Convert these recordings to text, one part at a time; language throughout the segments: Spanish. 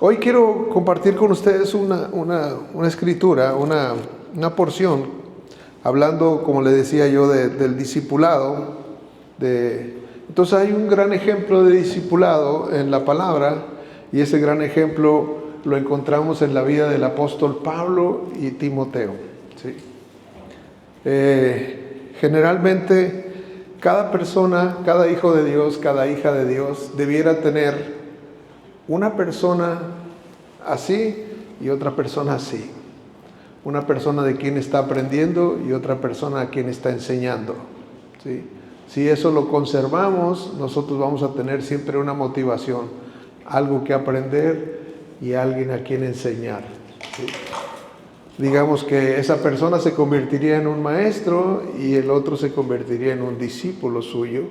Hoy quiero compartir con ustedes una escritura, una porción, hablando, como le decía yo, del discipulado. Entonces hay un gran ejemplo de discipulado en la palabra, y ese gran ejemplo lo encontramos en la vida del apóstol Pablo y Timoteo. ¿Sí? Generalmente cada persona, cada hijo de Dios, cada hija de Dios debiera tener una persona así y otra persona así. Una persona de quien está aprendiendo y otra persona a quien está enseñando. ¿Sí? Si eso lo conservamos, nosotros vamos a tener siempre una motivación, algo que aprender y alguien a quien enseñar. ¿Sí? Digamos que esa persona se convertiría en un maestro y el otro se convertiría en un discípulo suyo,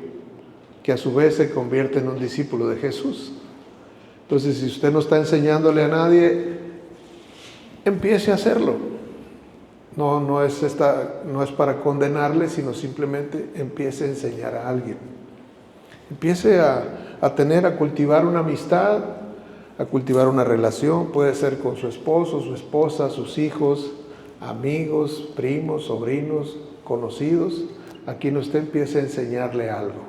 que a su vez se convierte en un discípulo de Jesús. Entonces, si usted no está enseñándole a nadie, empiece a hacerlo. No es para condenarle, sino simplemente empiece a enseñar a alguien. Empiece a cultivar una amistad, a cultivar una relación. Puede ser con su esposo, su esposa, sus hijos, amigos, primos, sobrinos, conocidos, a quien usted empiece a enseñarle algo.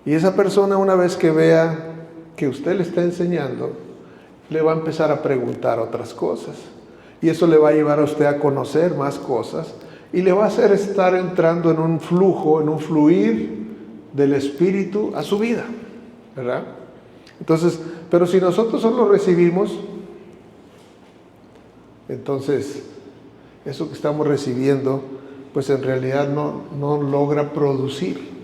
Y esa persona, una vez que vea que usted le está enseñando, le va a empezar a preguntar otras cosas. Y eso le va a llevar a usted a conocer más cosas y le va a hacer estar entrando en un flujo, en un fluir del Espíritu a su vida, ¿verdad? Entonces, pero si nosotros solo recibimos, entonces eso que estamos recibiendo, pues en realidad no logra producir.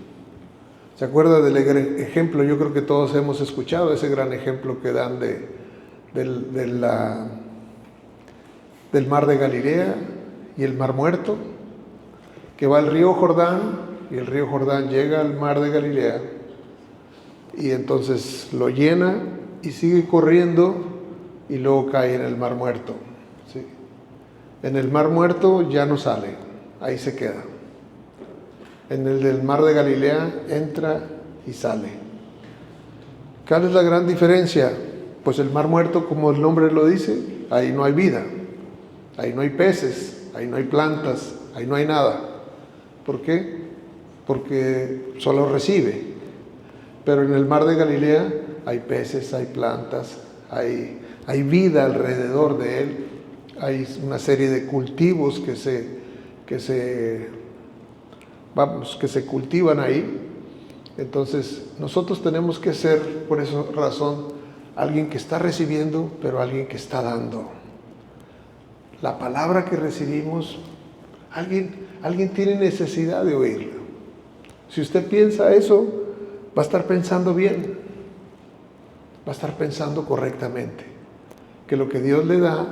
¿Se acuerda del ejemplo? Yo creo que todos hemos escuchado ese gran ejemplo que dan del mar de Galilea y el mar muerto, que va al río Jordán y el río Jordán llega al mar de Galilea y entonces lo llena y sigue corriendo y luego cae en el mar muerto. ¿Sí? En el mar muerto ya no sale, ahí se queda. En el del mar de Galilea entra y sale. ¿Cuál es la gran diferencia? Pues el mar muerto, como el nombre lo dice, ahí no hay vida, ahí no hay peces, ahí no hay plantas, ahí no hay nada. ¿Por qué? Porque solo recibe. Pero en el mar de Galilea hay peces, hay plantas, hay vida alrededor de él, hay una serie de cultivos que se cultivan ahí. Entonces nosotros tenemos que ser, por esa razón, alguien que está recibiendo, pero alguien que está dando. La palabra que recibimos, alguien tiene necesidad de oírla. Si usted piensa eso, va a estar pensando bien, va a estar pensando correctamente, que lo que Dios le da,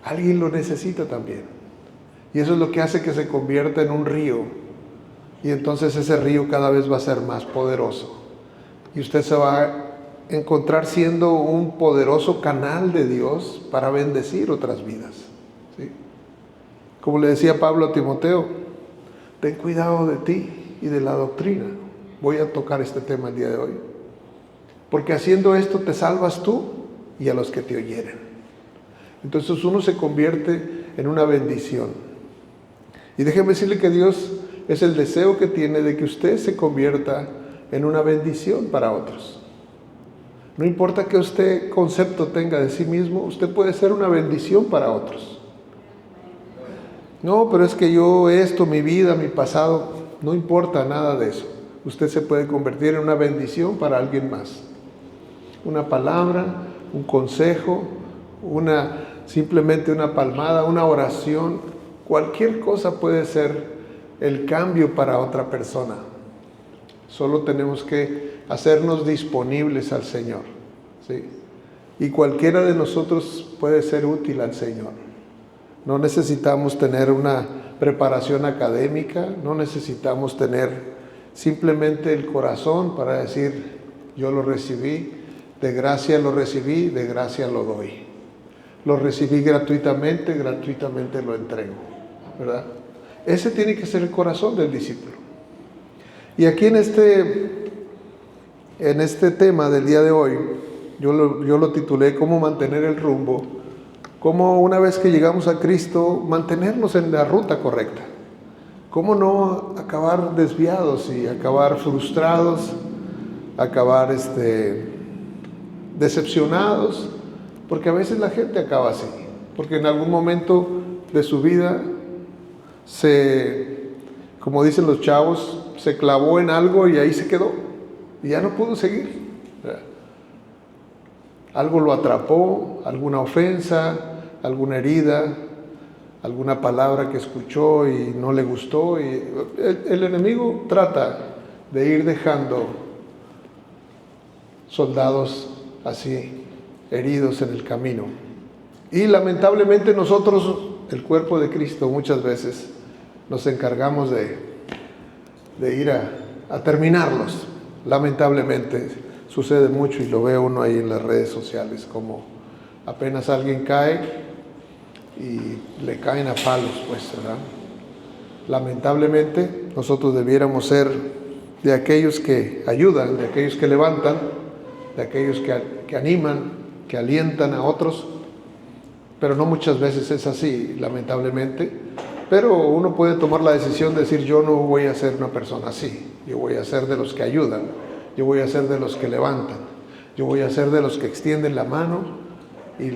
alguien lo necesita también. Y eso es lo que hace que se convierta en un río. Y entonces ese río cada vez va a ser más poderoso. Y usted se va a encontrar siendo un poderoso canal de Dios para bendecir otras vidas. ¿Sí? Como le decía Pablo a Timoteo, ten cuidado de ti y de la doctrina. Voy a tocar este tema el día de hoy. Porque haciendo esto te salvas tú y a los que te oyeren. Entonces uno se convierte en una bendición. Y déjeme decirle que Dios es el deseo que tiene de que usted se convierta en una bendición para otros. No importa qué usted concepto tenga de sí mismo, usted puede ser una bendición para otros. No, pero es que mi vida, mi pasado, no importa nada de eso. Usted se puede convertir en una bendición para alguien más. Una palabra, un consejo, simplemente una palmada, una oración, cualquier cosa puede ser el cambio para otra persona. Solo tenemos que hacernos disponibles al Señor, ¿sí? Y cualquiera de nosotros puede ser útil al Señor. No necesitamos tener una preparación académica, no necesitamos tener simplemente el corazón para decir, yo lo recibí, de gracia lo recibí, de gracia lo doy. Lo recibí gratuitamente, gratuitamente lo entrego, ¿verdad? Ese tiene que ser el corazón del discípulo. Y aquí en este tema del día de hoy, Yo lo titulé ¿Cómo mantener el rumbo? Cómo una vez que llegamos a Cristo, mantenernos en la ruta correcta. Cómo no acabar desviados y acabar frustrados, acabar decepcionados, porque a veces la gente acaba así, porque en algún momento de su vida como dicen los chavos, se clavó en algo y ahí se quedó y ya no pudo seguir. Algo lo atrapó, alguna ofensa, alguna herida, alguna palabra que escuchó y no le gustó, y el enemigo trata de ir dejando soldados así heridos en el camino. Y lamentablemente nosotros, el cuerpo de Cristo, muchas veces nos encargamos de ir a terminarlos. Lamentablemente sucede mucho y lo ve uno ahí en las redes sociales, como apenas alguien cae y le caen a palos, pues, ¿verdad? Lamentablemente nosotros debiéramos ser de aquellos que ayudan, de aquellos que levantan, de aquellos que animan, que alientan a otros, pero no muchas veces es así, lamentablemente. Pero uno puede tomar la decisión de decir: yo no voy a ser una persona así, yo voy a ser de los que ayudan, yo voy a ser de los que levantan, yo voy a ser de los que extienden la mano y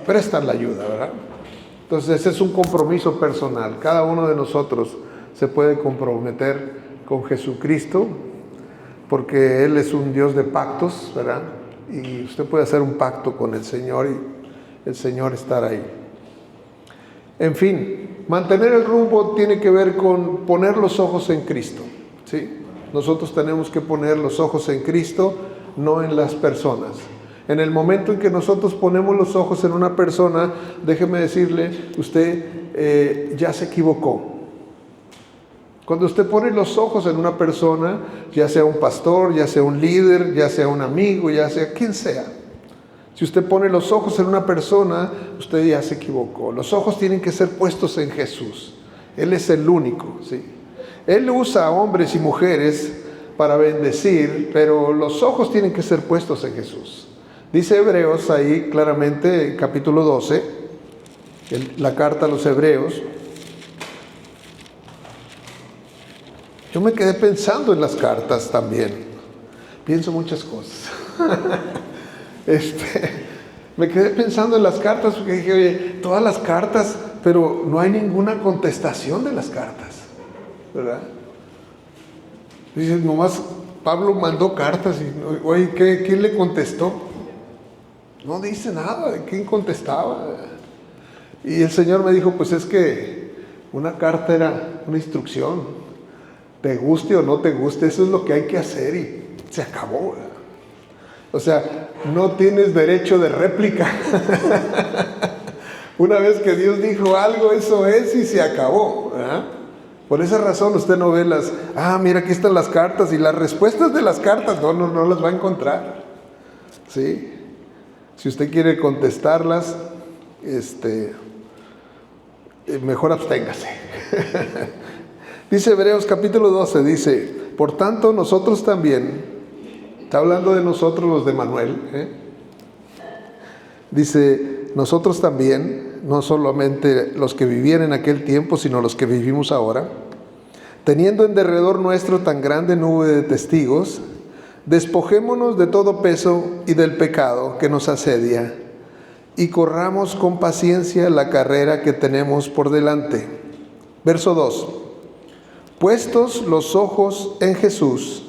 prestan la ayuda, ¿verdad? Entonces ese es un compromiso personal. Cada uno de nosotros se puede comprometer con Jesucristo, porque Él es un Dios de pactos, ¿verdad? Y usted puede hacer un pacto con el Señor y el Señor estar ahí. En fin, mantener el rumbo tiene que ver con poner los ojos en Cristo, ¿sí? Nosotros tenemos que poner los ojos en Cristo, no en las personas. En el momento en que nosotros ponemos los ojos en una persona, déjeme decirle, usted ya se equivocó. Cuando usted pone los ojos en una persona, ya sea un pastor, ya sea un líder, ya sea un amigo, ya sea quien sea, si usted pone los ojos en una persona, usted ya se equivocó. Los ojos tienen que ser puestos en Jesús. Él es el único, ¿sí? Él usa a hombres y mujeres para bendecir, pero los ojos tienen que ser puestos en Jesús. Dice Hebreos ahí claramente, capítulo 12, la carta a los Hebreos. Yo me quedé pensando en las cartas también. Pienso muchas cosas. Me quedé pensando en las cartas porque dije: oye, todas las cartas, pero no hay ninguna contestación de las cartas, ¿verdad? Dice, nomás Pablo mandó cartas y, oye, ¿quién le contestó? No dice nada de quién contestaba. Y el Señor me dijo: pues es que una carta era una instrucción, te guste o no te guste, eso es lo que hay que hacer y se acabó, ¿verdad? O sea, no tienes derecho de réplica. Una vez que Dios dijo algo, eso es y se acabó, ¿verdad? Por esa razón usted no ve mira, aquí están las cartas y las respuestas de las cartas, no las va a encontrar, ¿sí? Si usted quiere contestarlas, mejor absténgase. Dice Hebreos capítulo 12, dice: por tanto nosotros también, está hablando de nosotros los de Manuel, dice, nosotros también, no solamente los que vivían en aquel tiempo, sino los que vivimos ahora, teniendo en derredor nuestro tan grande nube de testigos, despojémonos de todo peso y del pecado que nos asedia, y corramos con paciencia la carrera que tenemos por delante. Verso 2. Puestos los ojos en Jesús,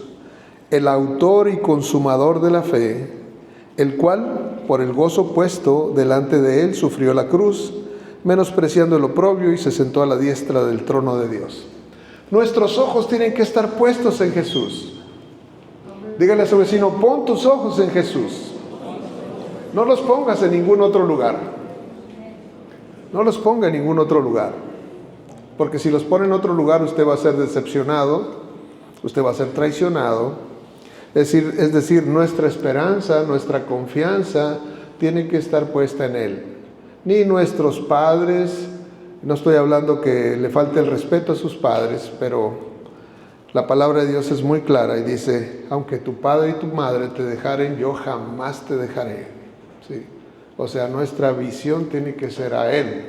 el autor y consumador de la fe, el cual, por el gozo puesto delante de él, sufrió la cruz, menospreciando el oprobio, y se sentó a la diestra del trono de Dios. Nuestros ojos tienen que estar puestos en Jesús. Dígale a su vecino: pon tus ojos en Jesús. No los pongas en ningún otro lugar. No los ponga en ningún otro lugar. Porque si los pone en otro lugar, usted va a ser decepcionado, usted va a ser traicionado. Es decir, nuestra esperanza, nuestra confianza tiene que estar puesta en Él. Ni nuestros padres, no estoy hablando que le falte el respeto a sus padres, pero La palabra de Dios es muy clara y dice, aunque tu padre y tu madre te dejaren, yo jamás te dejaré. ¿Sí? O sea, nuestra visión tiene que ser a Él.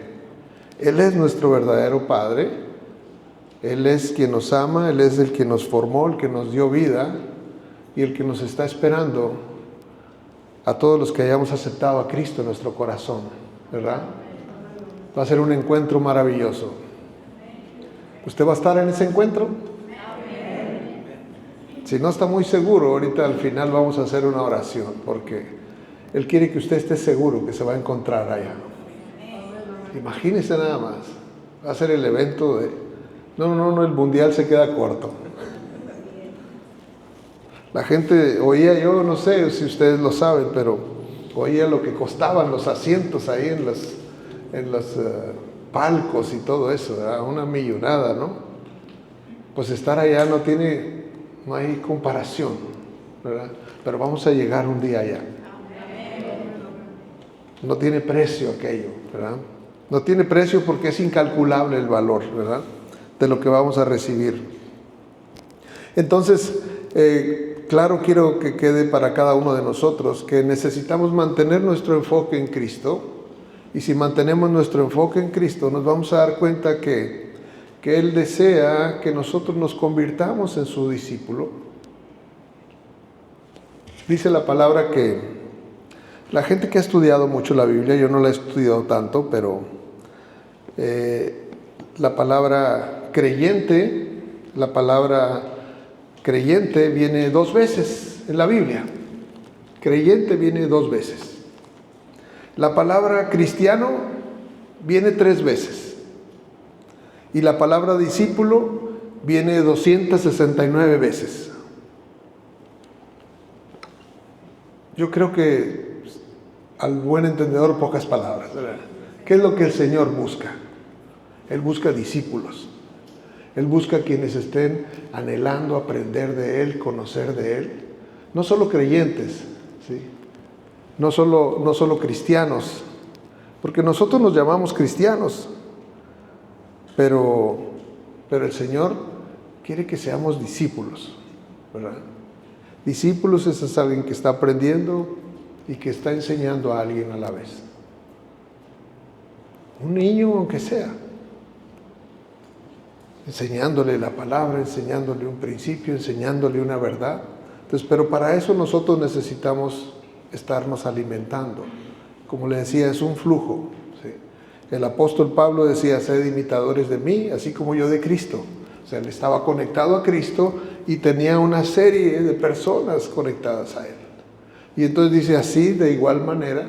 Él es nuestro verdadero Padre. Él es quien nos ama, Él es el que nos formó, el que nos dio vida y el que nos está esperando a todos los que hayamos aceptado a Cristo en nuestro corazón, ¿verdad? Va a ser un encuentro maravilloso. ¿Usted va a estar en ese encuentro? Si no está muy seguro, ahorita al final vamos a hacer una oración, porque Él quiere que usted esté seguro que se va a encontrar allá. Imagínese nada más, va a ser el evento de... No, el mundial se queda corto. La gente oía, yo no sé si ustedes lo saben, pero oía lo que costaban los asientos ahí en los palcos y todo eso, ¿verdad? Una millonada, ¿no? Pues estar allá no hay comparación, ¿verdad? Pero vamos a llegar un día allá. No tiene precio aquello, ¿verdad? No tiene precio porque es incalculable el valor, ¿verdad?, de lo que vamos a recibir. Entonces, claro, quiero que quede para cada uno de nosotros que necesitamos mantener nuestro enfoque en Cristo, y si mantenemos nuestro enfoque en Cristo, nos vamos a dar cuenta que Él desea que nosotros nos convirtamos en su discípulo. Dice la palabra que la gente que ha estudiado mucho la Biblia, yo no la he estudiado tanto, pero la palabra creyente viene 2 veces en la Biblia. Creyente viene 2 veces. La palabra cristiano viene 3 veces. Y la palabra discípulo viene 269 veces. Yo creo que al buen entendedor pocas palabras, ¿verdad? ¿Qué es lo que el Señor busca? Él busca discípulos. Él busca quienes estén anhelando aprender de Él, conocer de Él. No solo creyentes, ¿sí? No solo cristianos, porque nosotros nos llamamos cristianos, pero el Señor quiere que seamos discípulos, ¿verdad? Discípulos es alguien que está aprendiendo y que está enseñando a alguien a la vez. Un niño, aunque sea, enseñándole la palabra, enseñándole un principio, enseñándole una verdad. Entonces, pero para eso nosotros necesitamos estarnos alimentando. Como le decía, es un flujo, ¿sí? El apóstol Pablo decía, sed imitadores de mí, así como yo de Cristo. O sea, él estaba conectado a Cristo y tenía una serie de personas conectadas a Él. Y entonces dice, así de igual manera,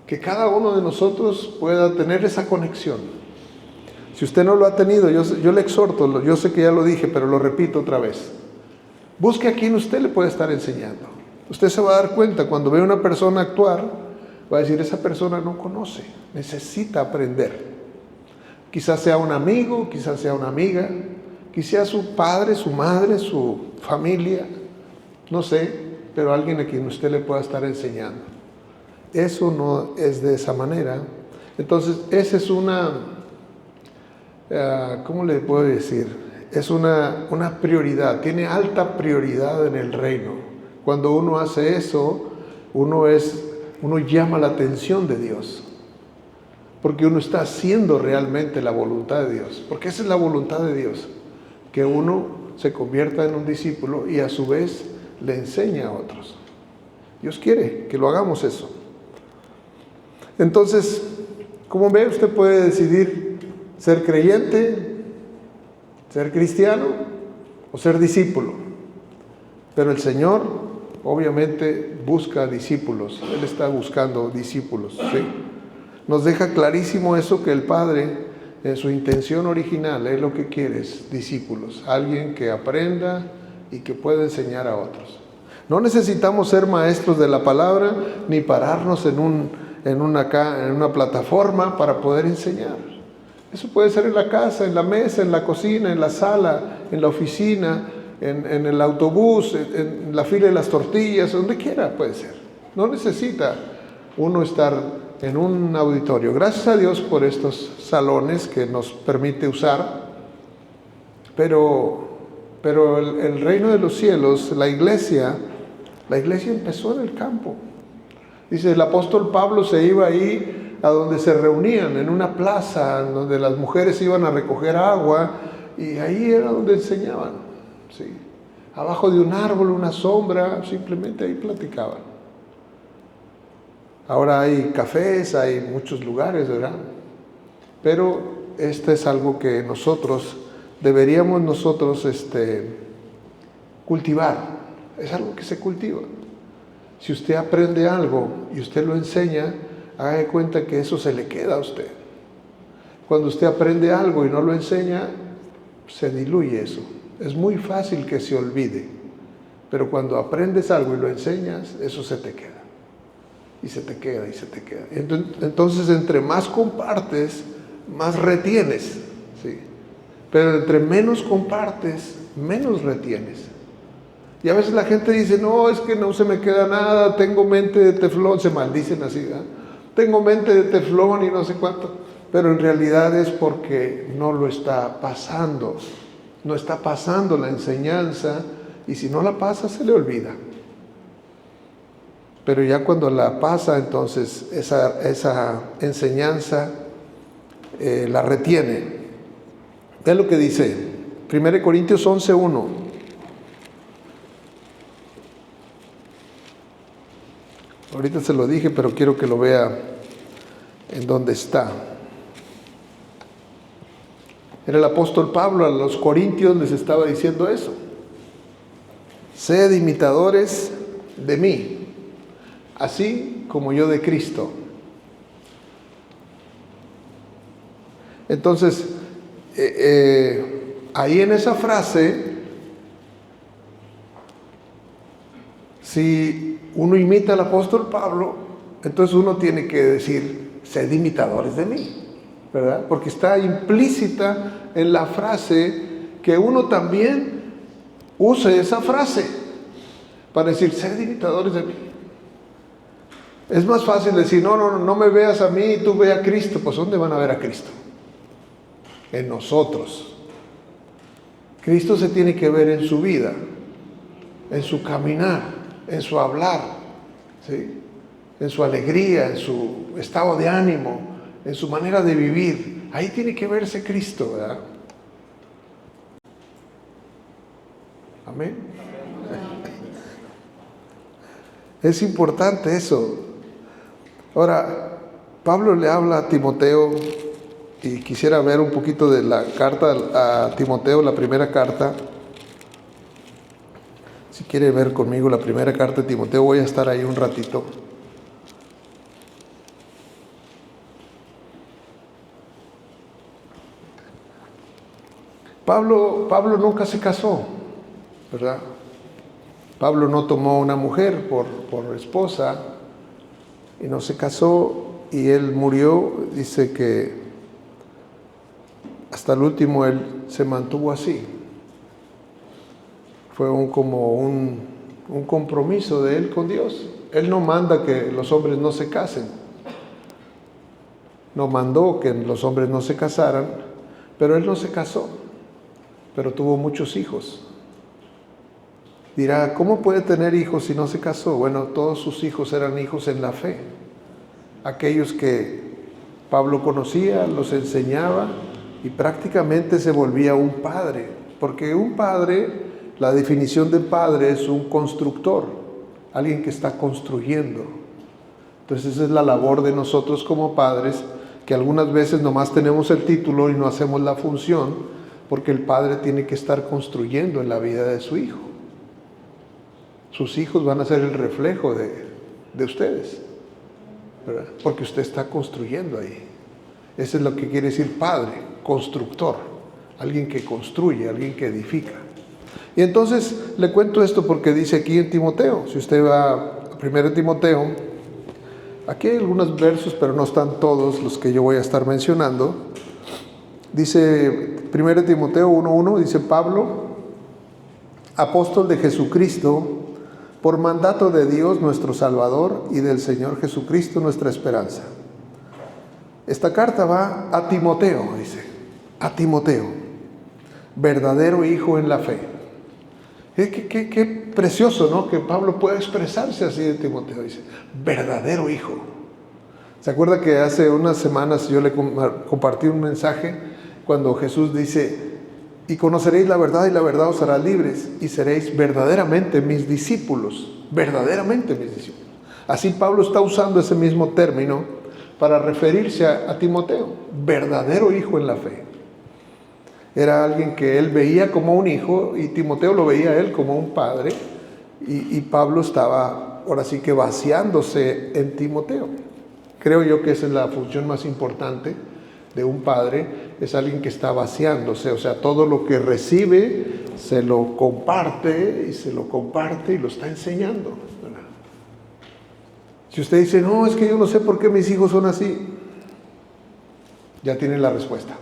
que cada uno de nosotros pueda tener esa conexión. Si usted no lo ha tenido, yo le exhorto, yo sé que ya lo dije, pero lo repito otra vez. Busque a quien usted le puede estar enseñando. Usted se va a dar cuenta, cuando ve a una persona actuar, va a decir, esa persona no conoce, necesita aprender. Quizás sea un amigo, quizás sea una amiga, quizás su padre, su madre, su familia, no sé, pero alguien a quien usted le pueda estar enseñando. Eso no es de esa manera. Entonces, esa es una, ¿cómo le puedo decir? Es una prioridad, tiene alta prioridad en el reino. Cuando uno hace eso, uno llama la atención de Dios, porque uno está haciendo realmente la voluntad de Dios, porque esa es la voluntad de Dios, que uno se convierta en un discípulo y a su vez le enseña a otros. Dios quiere que lo hagamos eso. Entonces, como ve, usted puede decidir ser creyente, ser cristiano o ser discípulo, pero el Señor obviamente busca discípulos. Él está buscando discípulos, ¿sí? Nos deja clarísimo eso, que el Padre en su intención original es lo que quiere, es discípulos, alguien que aprenda y que pueda enseñar a otros. No necesitamos ser maestros de la palabra ni pararnos en una plataforma para poder enseñar. Eso puede ser en la casa, en la mesa, en la cocina, en la sala, en la oficina, en el autobús, en la fila de las tortillas, donde quiera puede ser. No necesita uno estar en un auditorio. Gracias a Dios por estos salones que nos permite usar, pero pero el reino de los cielos, la iglesia empezó en el campo. Dice, el apóstol Pablo se iba ahí a donde se reunían, en una plaza, donde las mujeres iban a recoger agua, y ahí era donde enseñaban, ¿sí? Abajo de un árbol, una sombra, simplemente ahí platicaban. Ahora hay cafés, hay muchos lugares, ¿verdad? Pero este es algo que deberíamos cultivar. Es algo que se cultiva. Si usted aprende algo y usted lo enseña, haga de cuenta que eso se le queda a usted. Cuando usted aprende algo y no lo enseña, se diluye eso. Es muy fácil que se olvide, pero cuando aprendes algo y lo enseñas, eso se te queda. Y se te queda, y se te queda. Entonces, entre más compartes, más retienes, ¿sí? Pero entre menos compartes, menos retienes. Y a veces la gente dice, no, es que no se me queda nada, tengo mente de teflón, se maldicen así, ¿verdad? Tengo mente de teflón y no sé cuánto. Pero en realidad es porque no lo está pasando. No está pasando la enseñanza, y si no la pasa, se le olvida. Pero ya cuando la pasa, entonces esa enseñanza la retiene. Vean lo que dice 1 Corintios 11:1. Ahorita se lo dije, pero quiero que lo vea en donde está. Era el apóstol Pablo, a los corintios les estaba diciendo eso. Sed imitadores de mí, así como yo de Cristo. Entonces, ahí en esa frase, si uno imita al apóstol Pablo, entonces uno tiene que decir, sed imitadores de mí, ¿verdad? Porque está implícita en la frase que uno también use esa frase para decir, sed imitadores de mí. Es más fácil decir, no me veas a mí, tú ve a Cristo. Pues ¿dónde van a ver a Cristo? En nosotros. Cristo se tiene que ver en su vida, en su caminar, en su hablar, ¿sí? En su alegría, en su estado de ánimo, en su manera de vivir. Ahí tiene que verse Cristo, ¿verdad? Amén. Es importante eso. Ahora, Pablo le habla a Timoteo, y quisiera ver un poquito de la carta a Timoteo, la primera carta. Si quiere ver conmigo la primera carta de Timoteo, voy a estar ahí un ratito. Pablo nunca se casó, ¿verdad? Pablo no tomó una mujer por esposa y no se casó, y él murió. Dice que hasta el último él se mantuvo así. Fue como un compromiso de él con Dios. Él no manda que los hombres no se casen. No mandó que los hombres no se casaran, pero él no se casó, pero tuvo muchos hijos. Dirá, ¿cómo puede tener hijos si no se casó? Bueno, todos sus hijos eran hijos en la fe. Aquellos que Pablo conocía, los enseñaba, y prácticamente se volvía un padre. Porque un padre, la definición de padre es un constructor, alguien que está construyendo. Entonces esa es la labor de nosotros como padres, que algunas veces nomás tenemos el título y no hacemos la función, porque el padre tiene que estar construyendo en la vida de su hijo. Sus hijos van a ser el reflejo de ustedes, ¿verdad? Porque usted está construyendo ahí. Eso es lo que quiere decir padre, constructor, alguien que construye, alguien que edifica. Y entonces le cuento esto porque dice aquí en Timoteo, si usted va a 1 Timoteo, aquí hay algunos versos, pero no están todos los que yo voy a estar mencionando. Dice 1 Timoteo 1:1, dice Pablo, apóstol de Jesucristo, por mandato de Dios nuestro Salvador y del Señor Jesucristo nuestra esperanza. Esta carta va a Timoteo, dice, a Timoteo, verdadero hijo en la fe. Qué precioso, ¿no? Que Pablo pueda expresarse así de Timoteo. Dice, verdadero hijo. ¿Se acuerda que hace unas semanas yo le compartí un mensaje cuando Jesús dice, y conoceréis la verdad y la verdad os hará libres y seréis verdaderamente mis discípulos, verdaderamente mis discípulos. Así Pablo está usando ese mismo término para referirse a Timoteo, verdadero hijo en la fe. Era alguien que él veía como un hijo y Timoteo lo veía a él como un padre y Pablo estaba ahora sí que vaciándose en Timoteo. Creo yo que esa es la función más importante de un padre, es alguien que está vaciándose, o sea, todo lo que recibe se lo comparte y lo está enseñando, ¿verdad? Si usted dice, no, es que yo no sé por qué mis hijos son así, ya tiene la respuesta,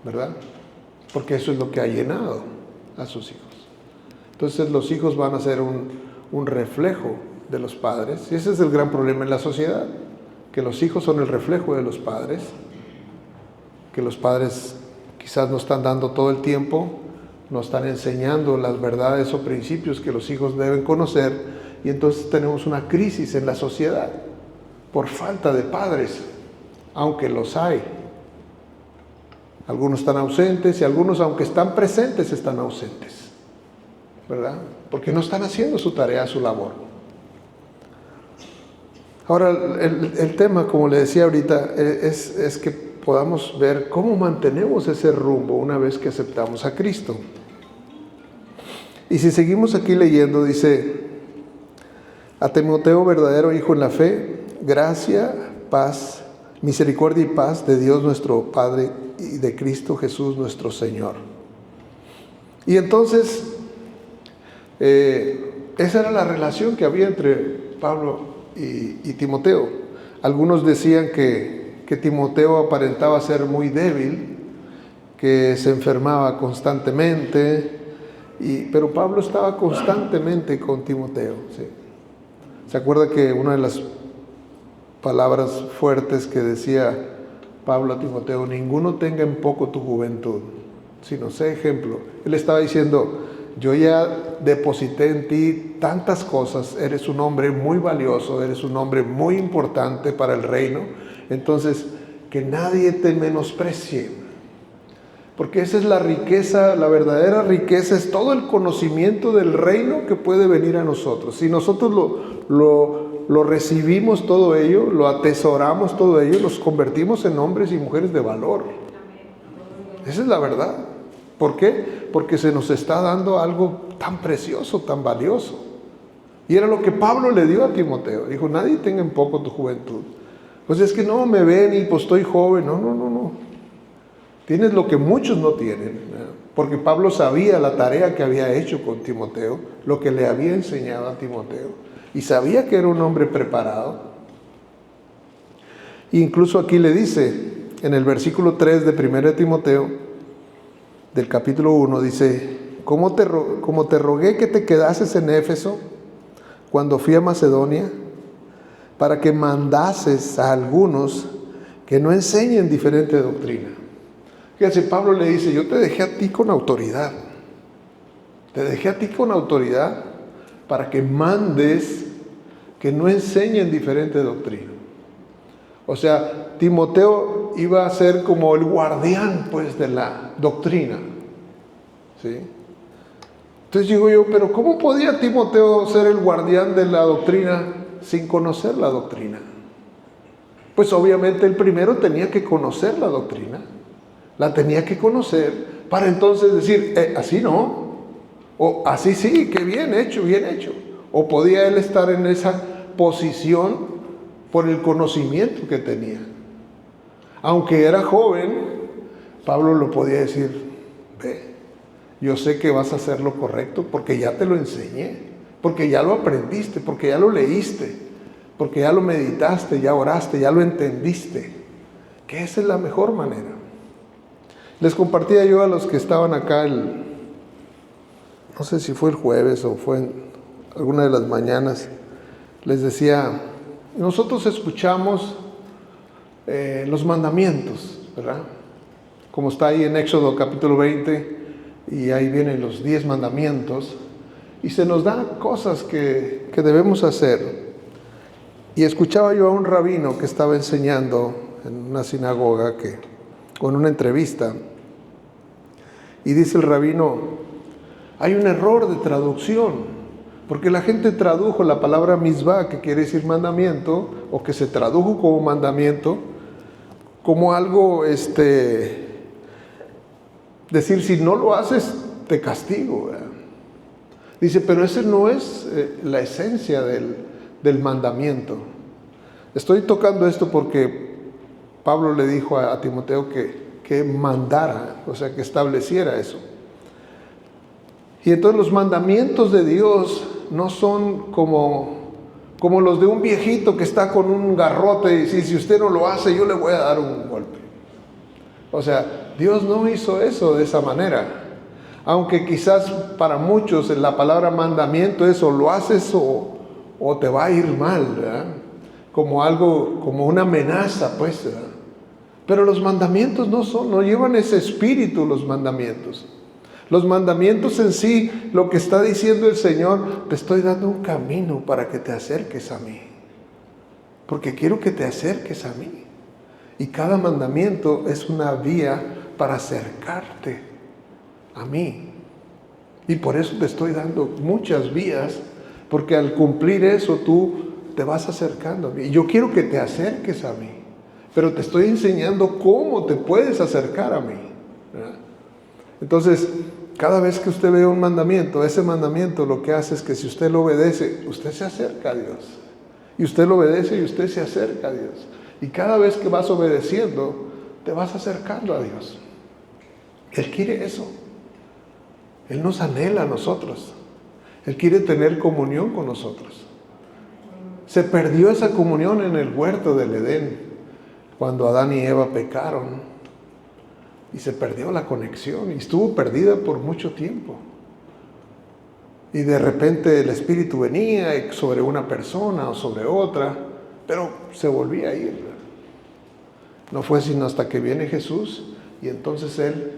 ¿verdad? Porque eso es lo que ha llenado a sus hijos. Entonces los hijos van a ser un reflejo de los padres, y ese es el gran problema en la sociedad, que los hijos son el reflejo de los padres, que los padres quizás no están dando todo el tiempo, no están enseñando las verdades o principios que los hijos deben conocer, y entonces tenemos una crisis en la sociedad por falta de padres, aunque los hay. Algunos están ausentes y algunos, aunque están presentes, están ausentes, ¿verdad? Porque no están haciendo su tarea, su labor. Ahora, el tema, como le decía ahorita, es que podamos ver cómo mantenemos ese rumbo una vez que aceptamos a Cristo. Y si seguimos aquí leyendo, dice, a Timoteo, verdadero hijo en la fe, gracia, paz, misericordia y paz de Dios nuestro Padre y de Cristo Jesús nuestro Señor. Y entonces, esa era la relación que había entre Pablo y Timoteo. Algunos decían que Timoteo aparentaba ser muy débil, que se enfermaba constantemente, pero Pablo estaba constantemente con Timoteo, ¿sí? ¿Se acuerda que una de las palabras fuertes que decía Pablo a Timoteo, ninguno tenga en poco tu juventud, sino sé ejemplo? Él estaba diciendo, yo ya deposité en ti tantas cosas, eres un hombre muy valioso, eres un hombre muy importante para el reino, entonces que nadie te menosprecie, porque esa es la riqueza, la verdadera riqueza es todo el conocimiento del reino que puede venir a nosotros. Si nosotros lo recibimos todo ello, lo atesoramos todo ello, nos convertimos en hombres y mujeres de valor. Esa es la verdad. ¿Por qué? Porque se nos está dando algo tan precioso, tan valioso. Y era lo que Pablo le dio a Timoteo. Dijo, nadie tenga en poco tu juventud. Pues es que no me ven y pues estoy joven. No. Tienes lo que muchos no tienen. Porque Pablo sabía la tarea que había hecho con Timoteo, lo que le había enseñado a Timoteo. Y sabía que era un hombre preparado. Incluso aquí le dice, en el versículo 3 de 1 Timoteo, del capítulo 1, dice, como te rogué que te quedases en Éfeso cuando fui a Macedonia, para que mandases a algunos que no enseñen diferente doctrina. Fíjense, Pablo le dice, yo te dejé a ti con autoridad. Te dejé a ti con autoridad para que mandes que no enseñen diferente doctrina. O sea, Timoteo iba a ser como el guardián, pues, de la doctrina, ¿sí? Entonces digo yo, pero ¿cómo podía Timoteo ser el guardián de la doctrina sin conocer la doctrina? Pues obviamente él primero tenía que conocer la doctrina, la tenía que conocer para entonces decir, así no, o así sí, qué bien hecho, bien hecho. O podía él estar en esa posición por el conocimiento que tenía. Aunque era joven, Pablo lo podía decir, ve, yo sé que vas a hacer lo correcto porque ya te lo enseñé, porque ya lo aprendiste, porque ya lo leíste, porque ya lo meditaste, ya oraste, ya lo entendiste, que esa es la mejor manera. Les compartía yo a los que estaban acá no sé si fue el jueves o fue en alguna de las mañanas, les decía, nosotros escuchamos los mandamientos, ¿verdad? Como está ahí en Éxodo capítulo 20, y ahí vienen los 10 mandamientos, y se nos dan cosas que debemos hacer. Y escuchaba yo a un rabino que estaba enseñando en una sinagoga, o en una entrevista, y dice el rabino, hay un error de traducción, porque la gente tradujo la palabra mitzvah, que quiere decir mandamiento, o que se tradujo como mandamiento, como algo, decir, si no lo haces, te castigo, ¿verdad? Dice, pero esa no es la esencia del mandamiento. Estoy tocando esto porque Pablo le dijo a Timoteo que mandara, o sea, que estableciera eso. Y entonces los mandamientos de Dios no son como los de un viejito que está con un garrote y dice, si usted no lo hace, yo le voy a dar un golpe. O sea, Dios no hizo eso de esa manera. Aunque quizás para muchos la palabra mandamiento es o lo haces o te va a ir mal, ¿verdad? Como algo, como una amenaza, pues, ¿verdad? Pero los mandamientos no llevan ese espíritu, los mandamientos. Los mandamientos en sí, lo que está diciendo el Señor, te estoy dando un camino para que te acerques a mí. Porque quiero que te acerques a mí. Y cada mandamiento es una vía para acercarte a mí. Y por eso te estoy dando muchas vías, porque al cumplir eso tú te vas acercando a mí. Y yo quiero que te acerques a mí, pero te estoy enseñando cómo te puedes acercar a mí, ¿verdad? Entonces, cada vez que usted ve un mandamiento, ese mandamiento lo que hace es que si usted lo obedece, usted se acerca a Dios. Y usted lo obedece y usted se acerca a Dios. Y cada vez que vas obedeciendo, te vas acercando a Dios. Él quiere eso. Él nos anhela a nosotros. Él quiere tener comunión con nosotros. Se perdió esa comunión en el huerto del Edén, cuando Adán y Eva pecaron. Y se perdió la conexión y estuvo perdida por mucho tiempo. Y de repente el Espíritu venía sobre una persona o sobre otra, pero se volvía a ir. No fue sino hasta que viene Jesús y entonces Él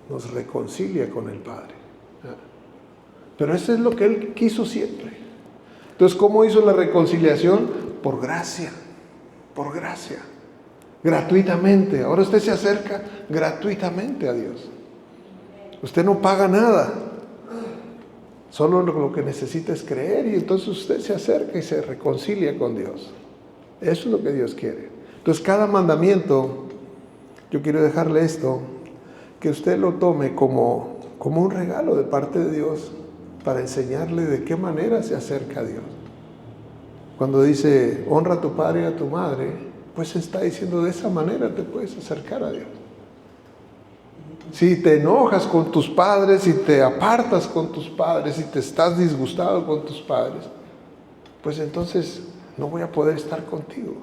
nos reconcilia con el Padre. Pero eso es lo que Él quiso siempre. Entonces, ¿cómo hizo la reconciliación? Por gracia, por gracia. Gratuitamente. Ahora usted se acerca gratuitamente a Dios. Usted no paga nada. Solo lo que necesita es creer y entonces usted se acerca y se reconcilia con Dios. Eso es lo que Dios quiere. Entonces cada mandamiento, yo quiero dejarle esto, que usted lo tome como un regalo de parte de Dios para enseñarle de qué manera se acerca a Dios. Cuando dice, honra a tu padre y a tu madre, pues está diciendo de esa manera te puedes acercar a Dios. Si te enojas con tus padres, si te apartas con tus padres, si te estás disgustado con tus padres, pues entonces no voy a poder estar contigo.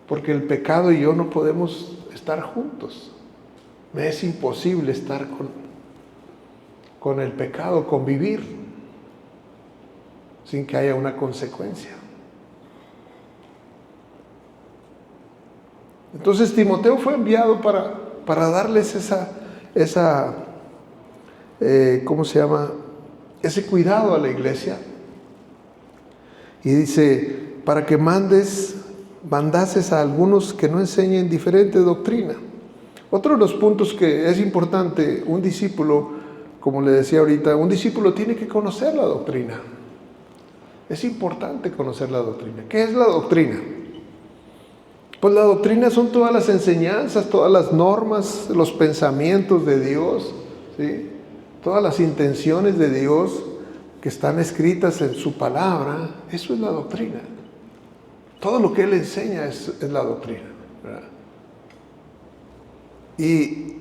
Porque el pecado y yo no podemos estar juntos. Me es imposible estar con el pecado, convivir, sin que haya una consecuencia. Entonces Timoteo fue enviado para darles ¿cómo se llama? Ese cuidado a la iglesia. Y dice, para que mandases a algunos que no enseñen diferente doctrina. Otro de los puntos que es importante, un discípulo, como le decía ahorita, un discípulo tiene que conocer la doctrina. Es importante conocer la doctrina. ¿Qué es la doctrina? Pues la doctrina son todas las enseñanzas, todas las normas, los pensamientos de Dios, ¿sí? Todas las intenciones de Dios que están escritas en su palabra. Eso es la doctrina. Todo lo que Él enseña es la doctrina, ¿verdad? Y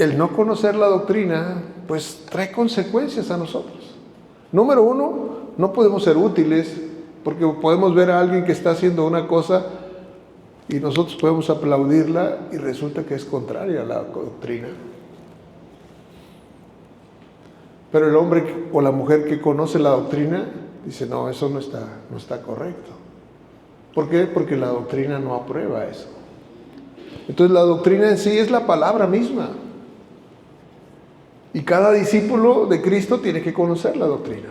el no conocer la doctrina, pues trae consecuencias a nosotros. Número uno, no podemos ser útiles, porque podemos ver a alguien que está haciendo una cosa y nosotros podemos aplaudirla y resulta que es contraria a la doctrina. Pero el hombre o la mujer que conoce la doctrina dice, no, eso no está correcto. ¿Por qué? Porque la doctrina no aprueba eso. Entonces la doctrina en sí es la palabra misma. Y cada discípulo de Cristo tiene que conocer la doctrina.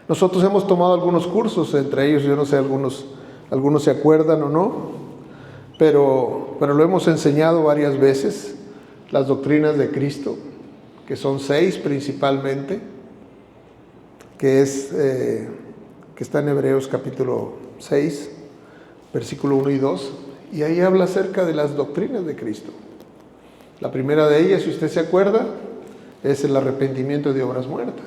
Nosotros hemos tomado algunos cursos, entre ellos, yo no sé, algunos se acuerdan o no, pero lo hemos enseñado varias veces, las doctrinas de Cristo, que son 6 principalmente, que está en Hebreos capítulo 6, versículo 1 y 2, y ahí habla acerca de las doctrinas de Cristo. La primera de ellas, si usted se acuerda, es el arrepentimiento de obras muertas.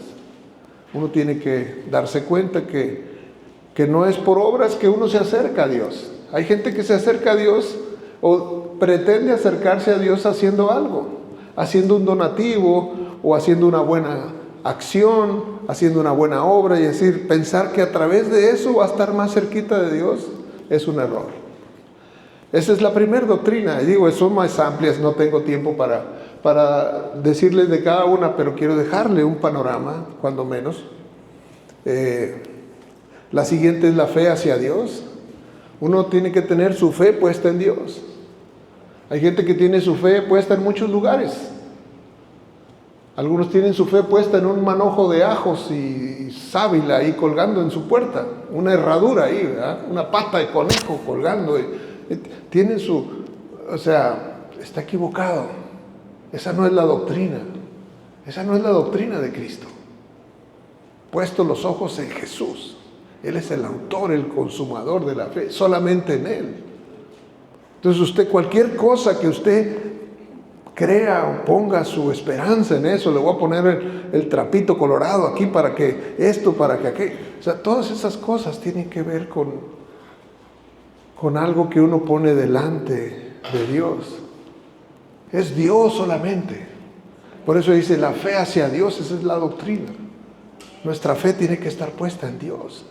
Uno tiene que darse cuenta que no es por obras que uno se acerca a Dios. Hay gente que se acerca a Dios o pretende acercarse a Dios haciendo algo, haciendo un donativo o haciendo una buena acción, haciendo una buena obra, y decir, pensar que a través de eso va a estar más cerquita de Dios es un error. Esa es la primera doctrina. Y digo, son más amplias, no tengo tiempo para decirles de cada una, pero quiero dejarle un panorama, cuando menos. La siguiente es la fe hacia Dios. Uno tiene que tener su fe puesta en Dios. Hay gente que tiene su fe puesta en muchos lugares. Algunos tienen su fe puesta en un manojo de ajos y sábila ahí colgando en su puerta, una herradura ahí, ¿verdad? Una pata de conejo colgando. Tienen está equivocado. Esa no es la doctrina. Esa no es la doctrina de Cristo. Puesto los ojos en Jesús. Él es el autor, el consumador de la fe, solamente en Él. Entonces usted, cualquier cosa que usted crea o ponga su esperanza en eso, le voy a poner el trapito colorado aquí para que esto, para que aquello. O sea, todas esas cosas tienen que ver con algo que uno pone delante de Dios. Es Dios solamente. Por eso dice, la fe hacia Dios, esa es la doctrina. Nuestra fe tiene que estar puesta en Dios.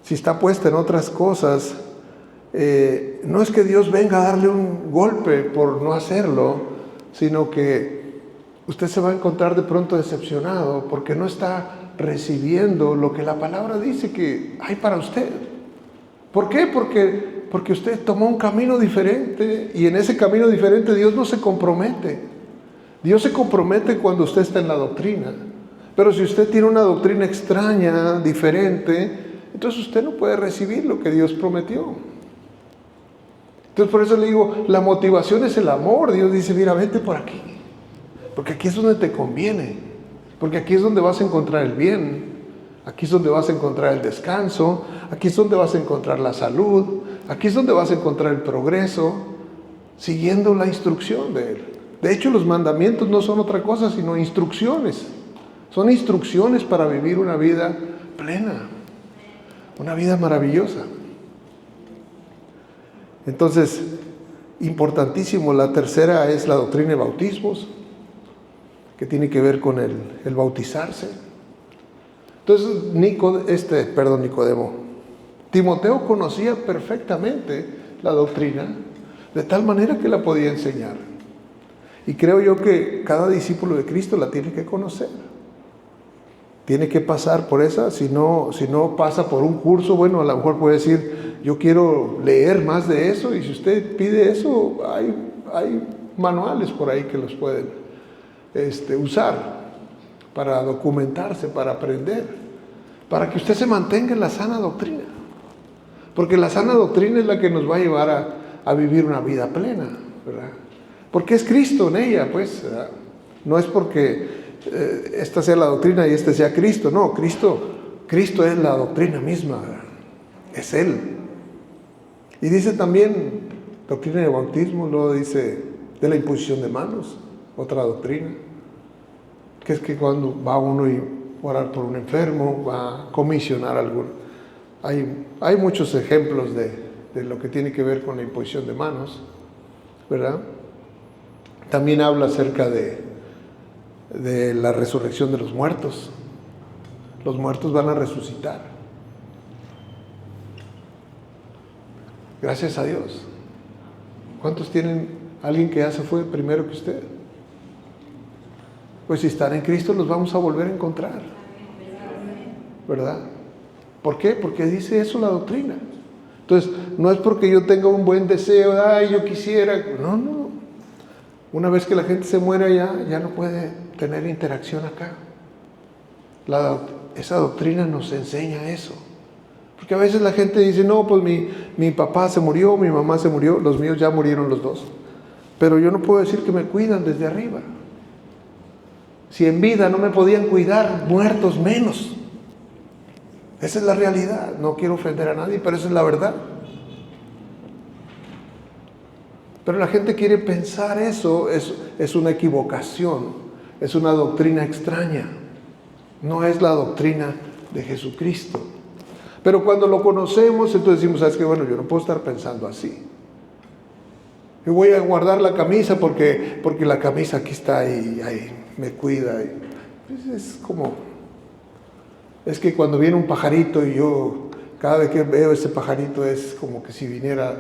Si está puesta en otras cosas, no es que Dios venga a darle un golpe por no hacerlo, sino que usted se va a encontrar de pronto decepcionado porque no está recibiendo lo que la palabra dice que hay para usted. ¿Por qué? Porque usted tomó un camino diferente, y en ese camino diferente Dios no se compromete. Dios se compromete cuando usted está en la doctrina. Pero si usted tiene una doctrina extraña, diferente, entonces usted no puede recibir lo que Dios prometió. Entonces por eso le digo, la motivación es el amor. Dios dice, mira, vete por aquí, porque aquí es donde te conviene, porque aquí es donde vas a encontrar el bien, aquí es donde vas a encontrar el descanso, aquí es donde vas a encontrar la salud, aquí es donde vas a encontrar el progreso, siguiendo la instrucción de Él. De hecho, los mandamientos no son otra cosa sino instrucciones. Son instrucciones para vivir una vida plena, una vida maravillosa. Entonces, importantísimo, la tercera es la doctrina de bautismos, que tiene que ver con el bautizarse. Entonces, Nicodemo, Timoteo conocía perfectamente la doctrina, de tal manera que la podía enseñar. Y creo yo que cada discípulo de Cristo la tiene que conocer. Tiene que pasar por esa. Si no pasa por un curso, bueno, a lo mejor puede decir, yo quiero leer más de eso, y si usted pide eso, hay manuales por ahí que los pueden usar para documentarse, para aprender, para que usted se mantenga en la sana doctrina. Porque la sana doctrina es la que nos va a llevar a vivir una vida plena, ¿verdad? Porque es Cristo en ella, pues, ¿verdad? No es porque esta sea la doctrina y este sea Cristo. No, Cristo es la doctrina misma, ¿verdad? Es Él. Y dice también doctrina de bautismo, luego dice de la imposición de manos, otra doctrina, que es que cuando va uno y orar por un enfermo, va a comisionar alguno. Hay muchos ejemplos de lo que tiene que ver con la imposición de manos, ¿verdad? También habla acerca de la resurrección de los muertos. Los muertos van a resucitar. Gracias a Dios. ¿Cuántos tienen alguien que ya se fue primero que usted? Pues si están en Cristo los vamos a volver a encontrar, ¿verdad? ¿Por qué? Porque dice eso la doctrina. Entonces, no es porque yo tenga un buen deseo, yo quisiera. No. Una vez que la gente se muere allá, ya no puede tener interacción acá. Esa doctrina nos enseña eso. Porque a veces la gente dice, no, pues mi papá se murió, mi mamá se murió, los míos ya murieron los dos. Pero yo no puedo decir que me cuidan desde arriba. Si en vida no me podían cuidar, muertos menos. Esa es la realidad. No quiero ofender a nadie, pero esa es la verdad. Pero la gente quiere pensar eso, es una equivocación, es una doctrina extraña. No es la doctrina de Jesucristo. Pero cuando lo conocemos, entonces decimos, ¿sabes qué? Bueno, yo no puedo estar pensando así. Yo voy a guardar la camisa porque la camisa aquí está y ahí me cuida. Es como, es que cuando viene un pajarito y yo, cada vez que veo ese pajarito es como que si viniera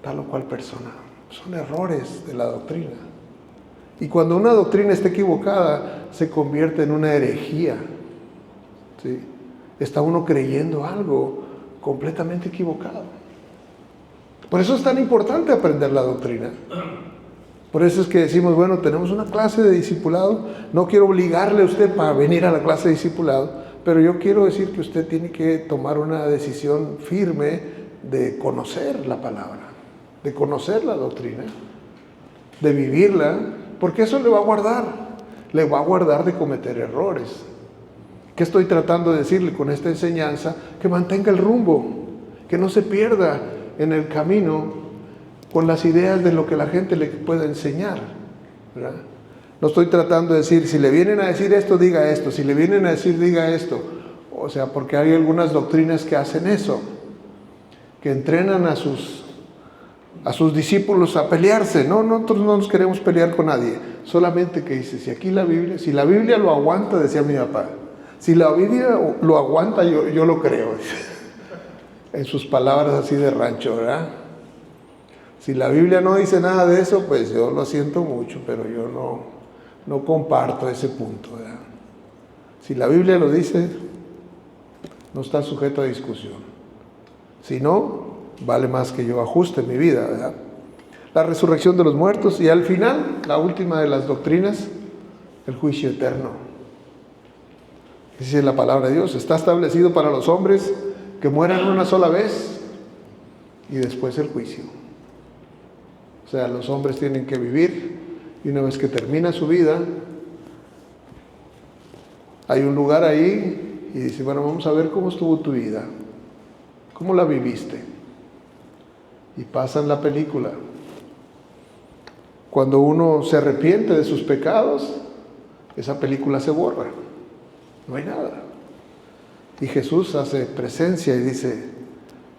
tal o cual persona. Son errores de la doctrina. Y cuando una doctrina está equivocada, se convierte en una herejía. ¿Sí? Está uno creyendo algo completamente equivocado. Por eso es tan importante aprender la doctrina. Por eso es que decimos, bueno, tenemos una clase de discipulado. No quiero obligarle a usted para venir a la clase de discipulado, pero yo quiero decir que usted tiene que tomar una decisión firme de conocer la palabra, de conocer la doctrina, de vivirla, porque eso le va a guardar de cometer errores. ¿Qué estoy tratando de decirle con esta enseñanza? Que mantenga el rumbo, que no se pierda en el camino con las ideas de lo que la gente le puede enseñar, ¿verdad? No estoy tratando de decir, si le vienen a decir esto, diga esto, si le vienen a decir, diga esto. O sea, porque hay algunas doctrinas que hacen eso, que entrenan a sus discípulos a pelearse. No, nosotros no nos queremos pelear con nadie, solamente que dice, si la Biblia lo aguanta, decía mi papá, si la Biblia lo aguanta, yo lo creo, en sus palabras así de rancho, ¿verdad? Si la Biblia no dice nada de eso, pues yo lo siento mucho, pero yo no comparto ese punto, ¿verdad? Si la Biblia lo dice, no está sujeto a discusión. Si no, vale más que yo ajuste mi vida, ¿verdad? La resurrección de los muertos y al final, la última de las doctrinas, el juicio eterno. Dice la palabra de Dios, está establecido para los hombres que mueran una sola vez y después el juicio. O sea, los hombres tienen que vivir y una vez que termina su vida, hay un lugar ahí y dice, bueno, vamos a ver cómo estuvo tu vida, cómo la viviste. Y pasan la película. Cuando uno se arrepiente de sus pecados, esa película se borra. No hay nada. Y Jesús hace presencia y dice,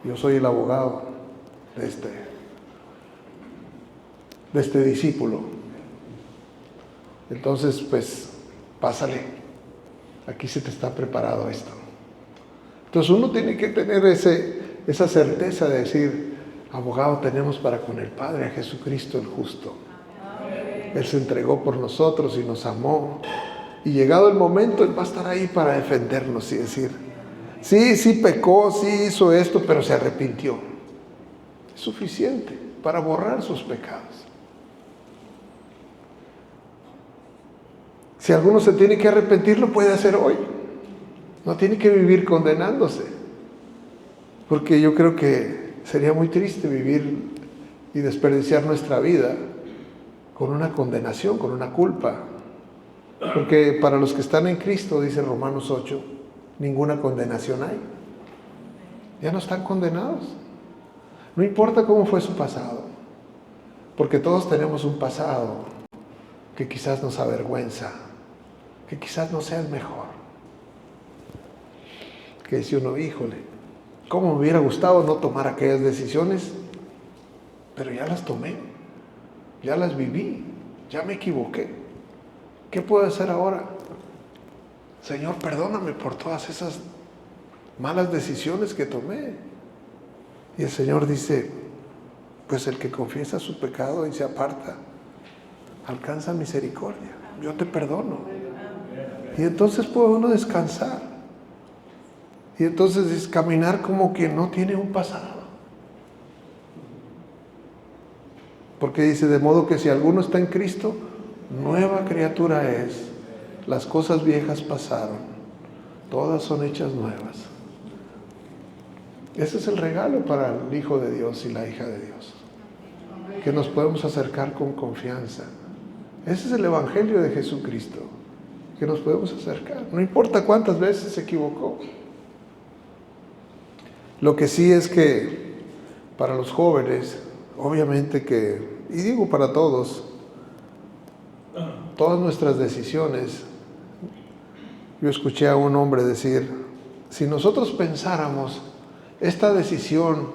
yo soy el abogado de este discípulo. Entonces, pues, pásale. Aquí se te está preparado esto. Entonces uno tiene que tener esa certeza de decir, abogado tenemos para con el Padre, a Jesucristo el justo. Él se entregó por nosotros y nos amó. Y llegado el momento, Él va a estar ahí para defendernos y decir, sí pecó, sí hizo esto, pero se arrepintió. Es suficiente para borrar sus pecados. Si alguno se tiene que arrepentir, lo puede hacer hoy. No tiene que vivir condenándose. Porque yo creo que sería muy triste vivir y desperdiciar nuestra vida con una condenación, con una culpa. Porque para los que están en Cristo, dice Romanos 8, ninguna condenación hay. Ya no están condenados. No importa cómo fue su pasado. Porque todos tenemos un pasado que quizás nos avergüenza, que quizás no sea el mejor. Que dice uno, híjole, ¿cómo me hubiera gustado no tomar aquellas decisiones? Pero ya las tomé, ya las viví, ya me equivoqué. ¿Qué puedo hacer ahora? Señor, perdóname por todas esas malas decisiones que tomé. Y el Señor dice, pues el que confiesa su pecado y se aparta, alcanza misericordia. Yo te perdono. Y entonces puede uno descansar. Y entonces es caminar como quien no tiene un pasado. Porque dice, de modo que si alguno está en Cristo, nueva criatura es. Las cosas viejas pasaron, todas son hechas nuevas. Ese es el regalo para el Hijo de Dios y la hija de Dios, que nos podemos acercar con confianza. Ese es el Evangelio de Jesucristo, que nos podemos acercar. No importa cuántas veces se equivocó. Lo que sí es que para los jóvenes, obviamente que, y digo para todos, todas nuestras decisiones, yo escuché a un hombre decir, si nosotros pensáramos, esta decisión,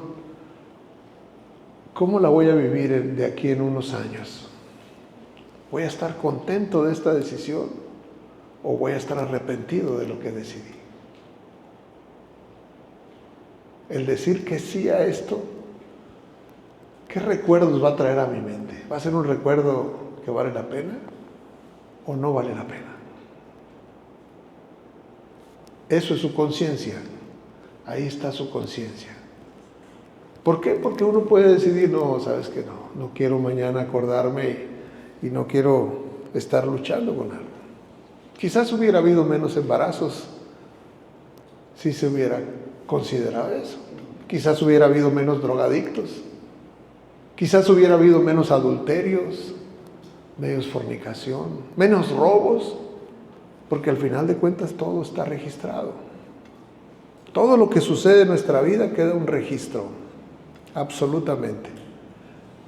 ¿cómo la voy a vivir de aquí en unos años? ¿Voy a estar contento de esta decisión o voy a estar arrepentido de lo que decidí? El decir que sí a esto, ¿qué recuerdos va a traer a mi mente? ¿Va a ser un recuerdo que vale la pena o no vale la pena? Eso es su conciencia. Ahí está su conciencia. ¿Por qué? Porque uno puede decidir, no, sabes que no quiero mañana acordarme y no quiero estar luchando con algo. Quizás hubiera habido menos embarazos si se hubiera considerado eso. Quizás hubiera habido menos drogadictos. Quizás hubiera habido menos adulterios, menos fornicación, menos robos, porque al final de cuentas todo está registrado. Todo lo que sucede en nuestra vida queda un registro, absolutamente.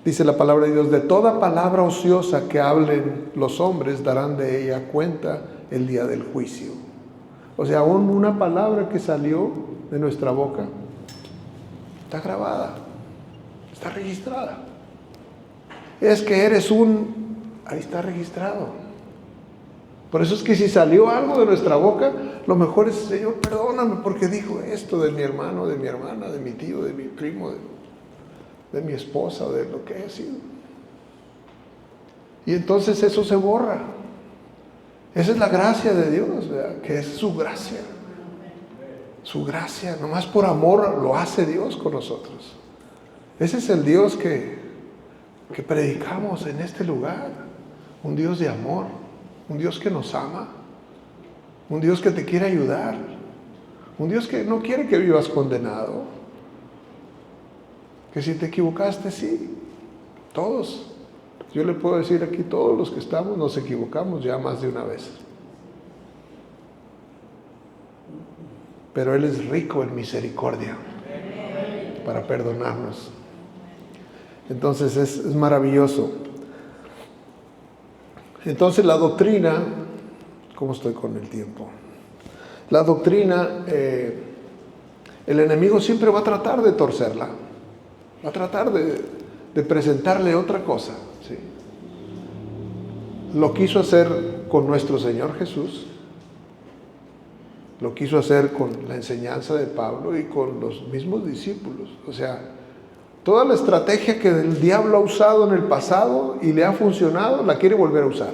Dice la palabra de Dios, de toda palabra ociosa que hablen los hombres, darán de ella cuenta el día del juicio. O sea, aún una palabra que salió de nuestra boca está grabada, está registrada. Es que eres ahí está registrado. Por eso es que si salió algo de nuestra boca, lo mejor es, Señor, perdóname porque dijo esto de mi hermano, de mi hermana, de mi tío, de mi primo, de mi esposa, de lo que haya sido. Y entonces eso se borra. Esa es la gracia de Dios, ¿verdad? Que es su gracia. Su gracia, nomás por amor lo hace Dios con nosotros. Ese es el Dios que predicamos en este lugar. Un Dios de amor. Un Dios que nos ama, un Dios que te quiere ayudar, un Dios que no quiere que vivas condenado, que si te equivocaste, sí, todos, yo le puedo decir aquí, todos los que estamos nos equivocamos ya más de una vez, pero Él es rico en misericordia para perdonarnos. Entonces es maravilloso. Entonces la doctrina, ¿cómo estoy con el tiempo? La doctrina, el enemigo siempre va a tratar de torcerla, va a tratar de presentarle otra cosa, ¿sí? Lo quiso hacer con nuestro Señor Jesús, lo quiso hacer con la enseñanza de Pablo y con los mismos discípulos. O sea, toda la estrategia que el diablo ha usado en el pasado y le ha funcionado, la quiere volver a usar.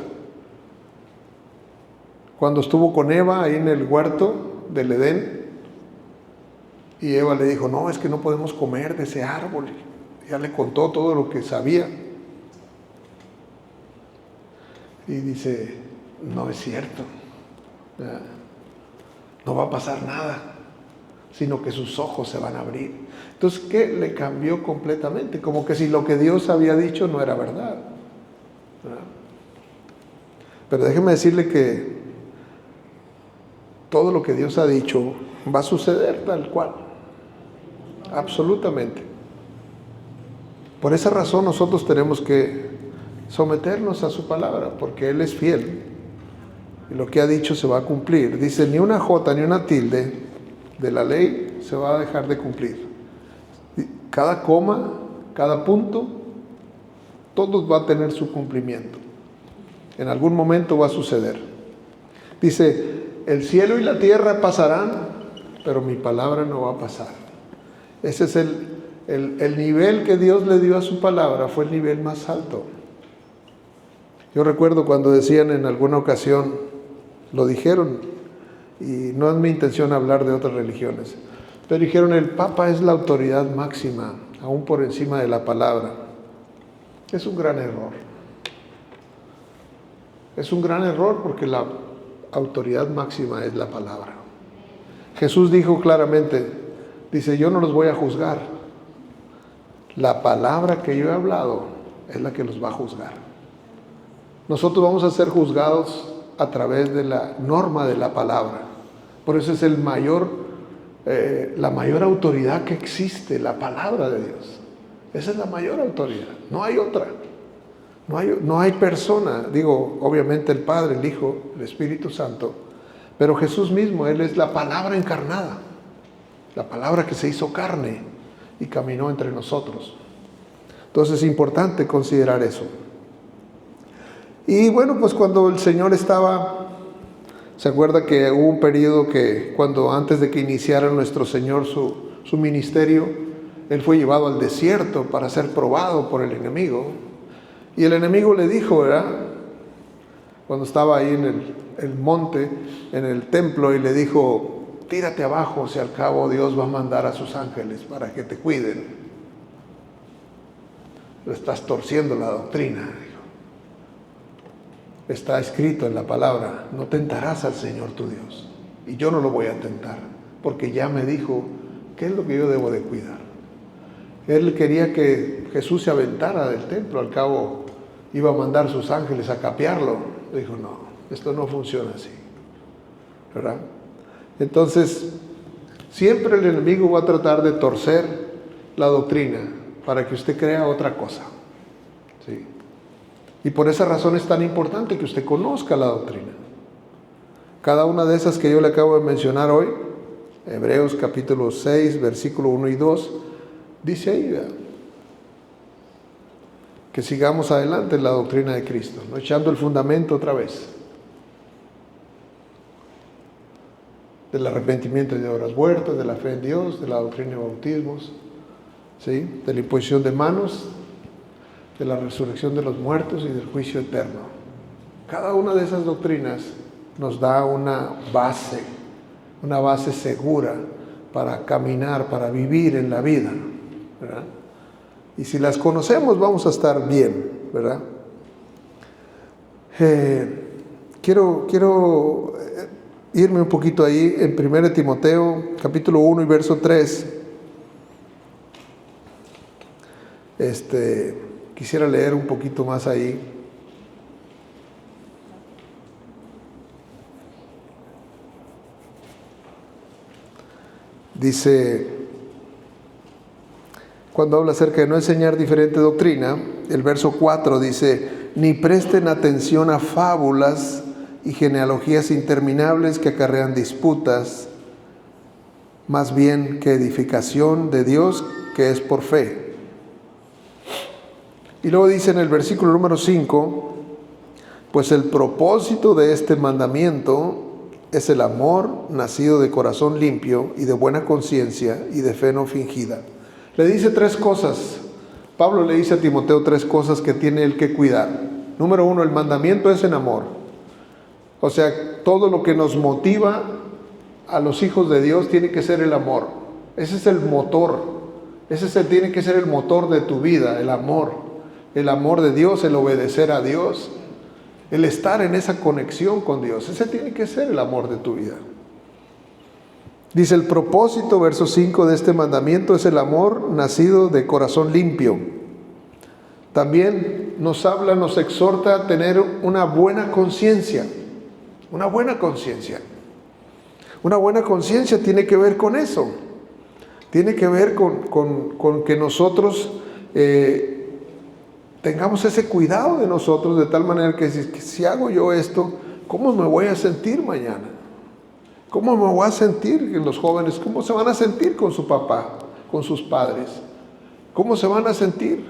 Cuando estuvo con Eva ahí en el huerto del Edén, y Eva le dijo, no, es que no podemos comer de ese árbol. Ya le contó todo lo que sabía. Y dice, no es cierto. No va a pasar nada, sino que sus ojos se van a abrir. Entonces, ¿qué? Le cambió completamente, como que si lo que Dios había dicho no era verdad. Pero déjeme decirle que todo lo que Dios ha dicho va a suceder tal cual, absolutamente. Por esa razón nosotros tenemos que someternos a su palabra, porque Él es fiel y lo que ha dicho se va a cumplir. Dice, ni una jota ni una tilde de la ley se va a dejar de cumplir. Cada coma, cada punto, todo va a tener su cumplimiento. En algún momento va a suceder. Dice, el cielo y la tierra pasarán, pero mi palabra no va a pasar. Ese es el nivel que Dios le dio a su palabra, fue el nivel más alto. Yo recuerdo cuando decían en alguna ocasión, lo dijeron, y no es mi intención hablar de otras religiones, pero dijeron, el Papa es la autoridad máxima, aún por encima de la palabra. Es un gran error. Es un gran error porque la autoridad máxima es la palabra. Jesús dijo claramente, dice, yo no los voy a juzgar. La palabra que yo he hablado es la que los va a juzgar. Nosotros vamos a ser juzgados a través de la norma de la palabra. Por eso es la mayor autoridad que existe, la palabra de Dios. Esa es la mayor autoridad, no hay otra. No hay persona, digo, obviamente el Padre, el Hijo, el Espíritu Santo, pero Jesús mismo, Él es la palabra encarnada, la palabra que se hizo carne y caminó entre nosotros. Entonces es importante considerar eso. Y bueno, pues cuando el Señor estaba, se acuerda que hubo un periodo que cuando antes de que iniciara nuestro Señor su ministerio, Él fue llevado al desierto para ser probado por el enemigo. Y el enemigo le dijo, ¿verdad? Cuando estaba ahí en el monte, en el templo, y le dijo, tírate abajo, si al cabo Dios va a mandar a sus ángeles para que te cuiden. Lo estás torciendo la doctrina, dijo. Está escrito en la palabra, no tentarás al Señor tu Dios. Y yo no lo voy a tentar, porque ya me dijo qué es lo que yo debo de cuidar. Él quería que Jesús se aventara del templo, al cabo iba a mandar sus ángeles a capearlo. Dijo, no, esto no funciona así, ¿verdad? Entonces, siempre el enemigo va a tratar de torcer la doctrina para que usted crea otra cosa, ¿sí? Y por esa razón es tan importante que usted conozca la doctrina. Cada una de esas que yo le acabo de mencionar hoy, Hebreos capítulo 6, versículo 1 y 2, dice ahí, ¿verdad?, que sigamos adelante en la doctrina de Cristo, ¿no? Echando el fundamento otra vez del arrepentimiento de obras muertas, de la fe en Dios, de la doctrina de bautismos, ¿sí?, de la imposición de manos, de la resurrección de los muertos y del juicio eterno. Cada una de esas doctrinas nos da una base segura para caminar, para vivir en la vida, ¿verdad? Y si las conocemos vamos a estar bien, ¿verdad? Quiero irme un poquito ahí en 1 Timoteo, capítulo 1 y verso 3. Quisiera leer un poquito más ahí. Dice, cuando habla acerca de no enseñar diferente doctrina, el verso 4 dice, ni presten atención a fábulas y genealogías interminables que acarrean disputas, más bien que edificación de Dios que es por fe. Y luego dice en el versículo número 5, pues el propósito de este mandamiento es el amor nacido de corazón limpio y de buena conciencia y de fe no fingida. Le dice tres cosas. Pablo le dice a Timoteo tres cosas que tiene él que cuidar. Número 1, el mandamiento es en amor. O sea, todo lo que nos motiva a los hijos de Dios tiene que ser el amor. Ese es el motor. Tiene que ser el motor de tu vida, el amor. El amor de Dios, el obedecer a Dios, el estar en esa conexión con Dios. Ese tiene que ser el amor de tu vida. Dice el propósito, verso 5 de este mandamiento es el amor nacido de corazón limpio. También nos habla, nos exhorta a tener una buena conciencia. Una buena conciencia. Una buena conciencia tiene que ver con eso. Tiene que ver con que nosotros tengamos ese cuidado de nosotros, de tal manera que si hago yo esto, ¿cómo me voy a sentir mañana? ¿Cómo me voy a sentir los jóvenes? ¿Cómo se van a sentir con su papá, con sus padres? ¿Cómo se van a sentir?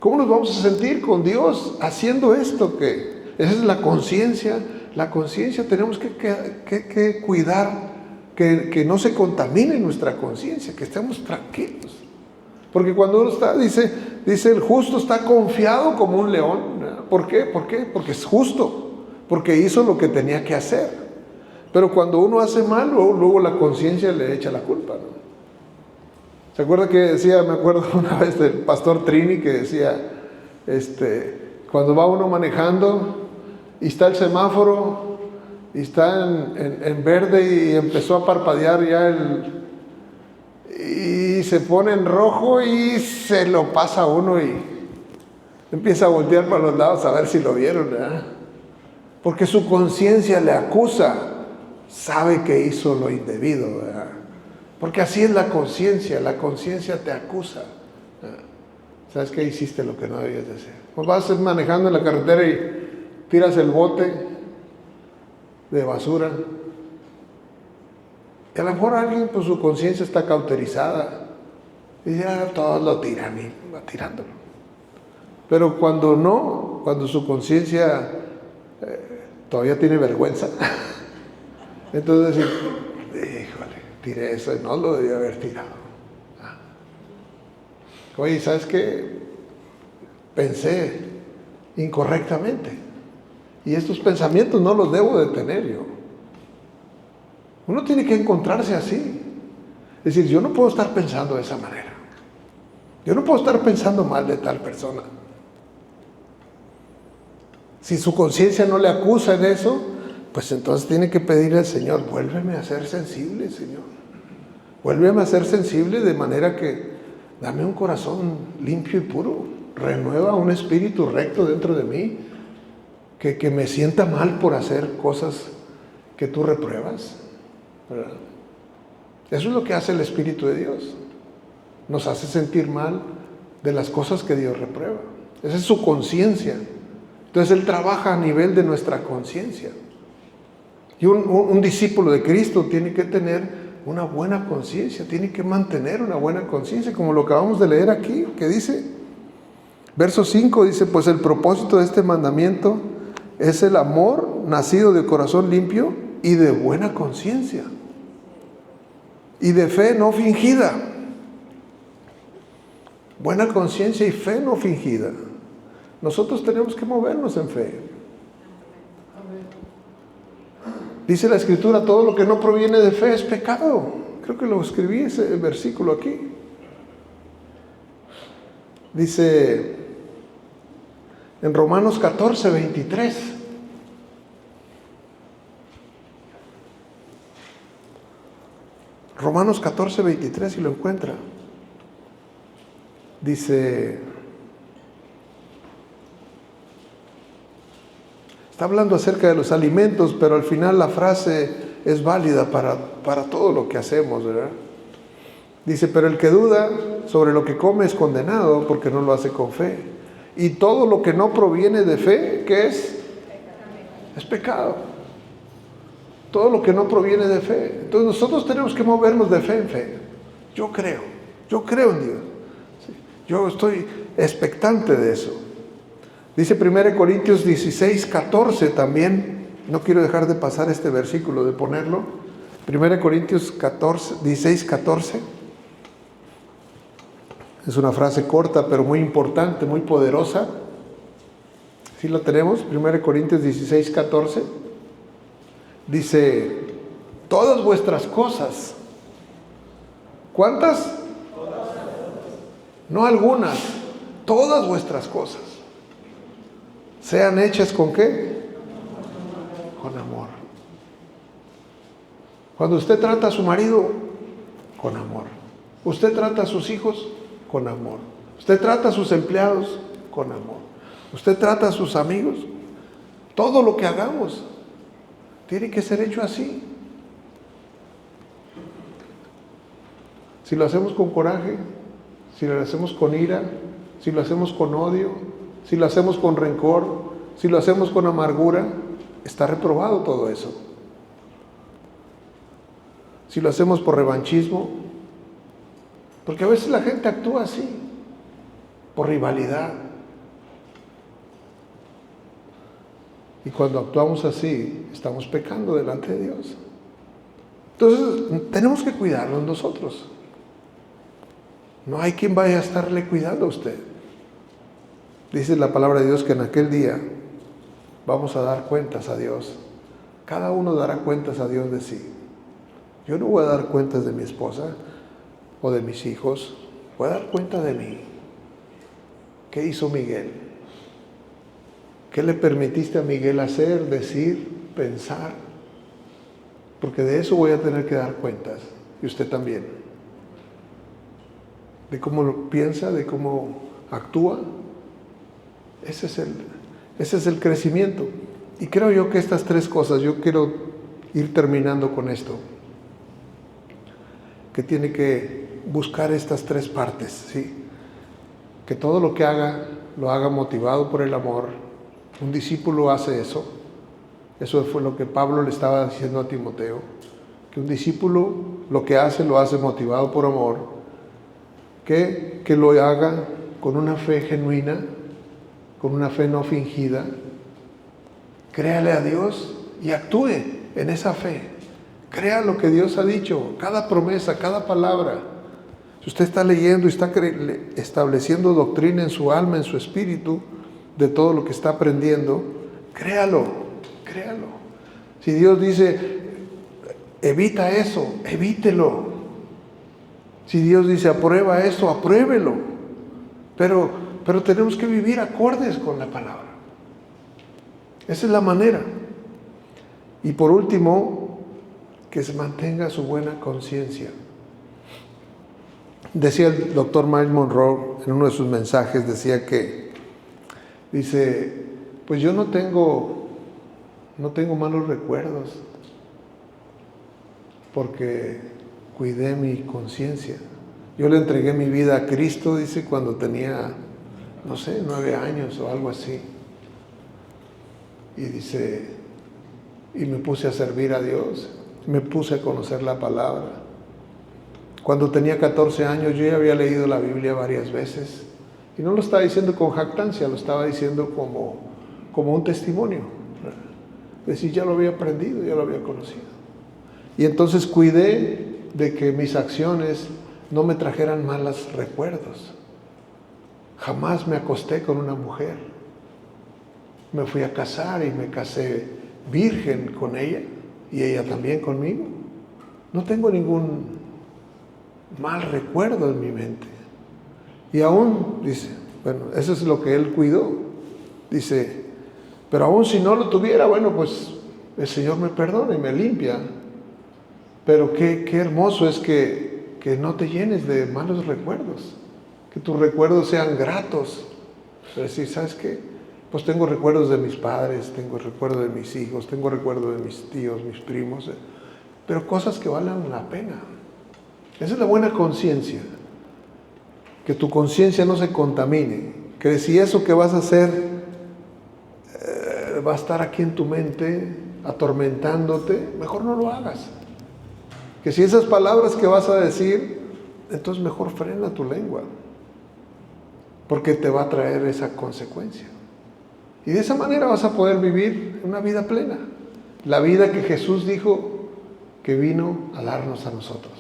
¿Cómo nos vamos a sentir con Dios haciendo esto? Esa es la conciencia. La conciencia tenemos que cuidar que no se contamine nuestra conciencia, que estemos tranquilos. Porque cuando uno está, dice el justo está confiado como un león. ¿Por qué? Porque es justo, porque hizo lo que tenía que hacer. Pero cuando uno hace mal, luego la conciencia le echa la culpa, ¿no? ¿Se acuerda que decía, me acuerdo una vez del pastor Trini que decía, Cuando va uno manejando y está el semáforo y está en verde y empezó a parpadear ya y se pone en rojo y se lo pasa a uno y empieza a voltear para los lados a ver si lo vieron, ¿verdad? Porque su conciencia le acusa, sabe que hizo lo indebido, ¿verdad? Porque así es la conciencia te acusa. ¿Sabes qué? Hiciste lo que no debías de hacer. Pues vas manejando en la carretera y tiras el bote de basura. Y a lo mejor alguien, pues su conciencia está cauterizada. Y dice, todos lo tiran y va tirándolo. Pero cuando su conciencia todavía tiene vergüenza, entonces híjole, tiré eso y no lo debía haber tirado. Oye, ¿sabes qué? Pensé incorrectamente. Y estos pensamientos no los debo de tener yo. Uno tiene que encontrarse así. Es decir, yo no puedo estar pensando de esa manera. Yo no puedo estar pensando mal de tal persona. Si su conciencia no le acusa en eso, pues entonces tiene que pedirle al Señor, vuélveme a ser sensible, Señor. Vuélveme a ser sensible de manera que dame un corazón limpio y puro. Renueva un espíritu recto dentro de mí. Que me sienta mal por hacer cosas que tú repruebas, ¿verdad? Eso es lo que hace el Espíritu de Dios. Nos hace sentir mal de las cosas que Dios reprueba. Esa es su conciencia. Entonces Él trabaja a nivel de nuestra conciencia. Y un discípulo de Cristo tiene que tener una buena conciencia, tiene que mantener una buena conciencia, como lo acabamos de leer aquí, que dice, verso 5 dice, pues el propósito de este mandamiento es el amor nacido de corazón limpio y de buena conciencia y de fe no fingida. Buena conciencia y fe no fingida. Nosotros tenemos que movernos en fe. Dice la Escritura, todo lo que no proviene de fe es pecado. Creo que lo escribí ese versículo aquí. Dice en Romanos 14, 23. Romanos 14, 23, si lo encuentra. Dice, está hablando acerca de los alimentos, pero al final la frase es válida para todo lo que hacemos, ¿verdad? Dice, pero el que duda sobre lo que come es condenado porque no lo hace con fe. Y todo lo que no proviene de fe, ¿qué es? Es pecado. Todo lo que no proviene de fe. Entonces nosotros tenemos que movernos de fe en fe. Yo creo en Dios. Yo estoy expectante de eso. Dice 1 Corintios 16, 14 también. No quiero dejar de pasar este versículo, de ponerlo. 1 Corintios 16, 14. Es una frase corta, pero muy importante, muy poderosa. ¿Sí la tenemos? 1 Corintios 16, 14. Dice, todas vuestras cosas. ¿Cuántas? No algunas, todas vuestras cosas. Sean hechas ¿con qué? Con amor. Cuando usted trata a su marido, con amor. Usted trata a sus hijos, con amor. Usted trata a sus empleados, con amor. Usted trata a sus amigos. Todo lo que hagamos tiene que ser hecho así. Si lo hacemos con coraje, si lo hacemos con ira, si lo hacemos con odio, si lo hacemos con rencor, si lo hacemos con amargura, está reprobado todo eso. Si lo hacemos por revanchismo, porque a veces la gente actúa así, por rivalidad. Y cuando actuamos así, estamos pecando delante de Dios. Entonces, tenemos que cuidarnos nosotros. No hay quien vaya a estarle cuidando a usted. Dice la palabra de Dios que en aquel día vamos a dar cuentas a Dios. Cada uno dará cuentas a Dios de sí. Yo no voy a dar cuentas de mi esposa o de mis hijos. Voy a dar cuenta de mí. ¿Qué hizo Miguel? ¿Qué le permitiste a Miguel hacer, decir, pensar? Porque de eso voy a tener que dar cuentas, y usted también. De cómo lo piensa, de cómo actúa. Ese es el crecimiento. Y creo yo que estas tres cosas, yo quiero ir terminando con esto, que tiene que buscar estas tres partes, ¿sí? Que todo lo que haga, lo haga motivado por el amor. Un discípulo hace eso. Eso fue lo que Pablo le estaba diciendo a Timoteo, que un discípulo lo que hace, lo hace motivado por amor, que lo haga con una fe genuina, con una fe no fingida. Créale a Dios y actúe en esa fe. Crea lo que Dios ha dicho, cada promesa, cada palabra. Si usted está leyendo y está estableciendo doctrina en su alma, en su espíritu, de todo lo que está aprendiendo, créalo. Si Dios dice, evita eso, evítelo. Si Dios dice, aprueba eso, apruébelo. Pero tenemos que vivir acordes con la palabra. Esa es la manera. Y por último, que se mantenga su buena conciencia. Decía el doctor Miles Monroe en uno de sus mensajes, dice, pues yo no tengo malos recuerdos porque cuidé mi conciencia. Yo le entregué mi vida a Cristo, dice, cuando tenía, 9 años o algo así. Y dice, y me puse a servir a Dios, me puse a conocer la palabra. Cuando tenía 14 años yo ya había leído la Biblia varias veces. Y no lo estaba diciendo con jactancia, lo estaba diciendo como un testimonio. Es decir, ya lo había aprendido, ya lo había conocido. Y entonces cuidé de que mis acciones no me trajeran malos recuerdos. Jamás me acosté con una mujer. Me fui a casar y me casé virgen con ella y ella también conmigo. No tengo ningún mal recuerdo en mi mente. Y aún, dice, bueno, eso es lo que él cuidó. Dice, pero aún si no lo tuviera, bueno, pues el Señor me perdona y me limpia. Pero qué hermoso es que no te llenes de malos recuerdos. Que tus recuerdos sean gratos. Es decir, ¿sabes qué? Pues tengo recuerdos de mis padres, tengo recuerdos de mis hijos, tengo recuerdos de mis tíos, mis primos, pero cosas que valen la pena. Esa es la buena conciencia. Que tu conciencia no se contamine. Que si eso que vas a hacer va a estar aquí en tu mente, atormentándote, mejor no lo hagas. Que si esas palabras que vas a decir, entonces mejor frena tu lengua. Porque te va a traer esa consecuencia. Y de esa manera vas a poder vivir una vida plena. La vida que Jesús dijo que vino a darnos a nosotros.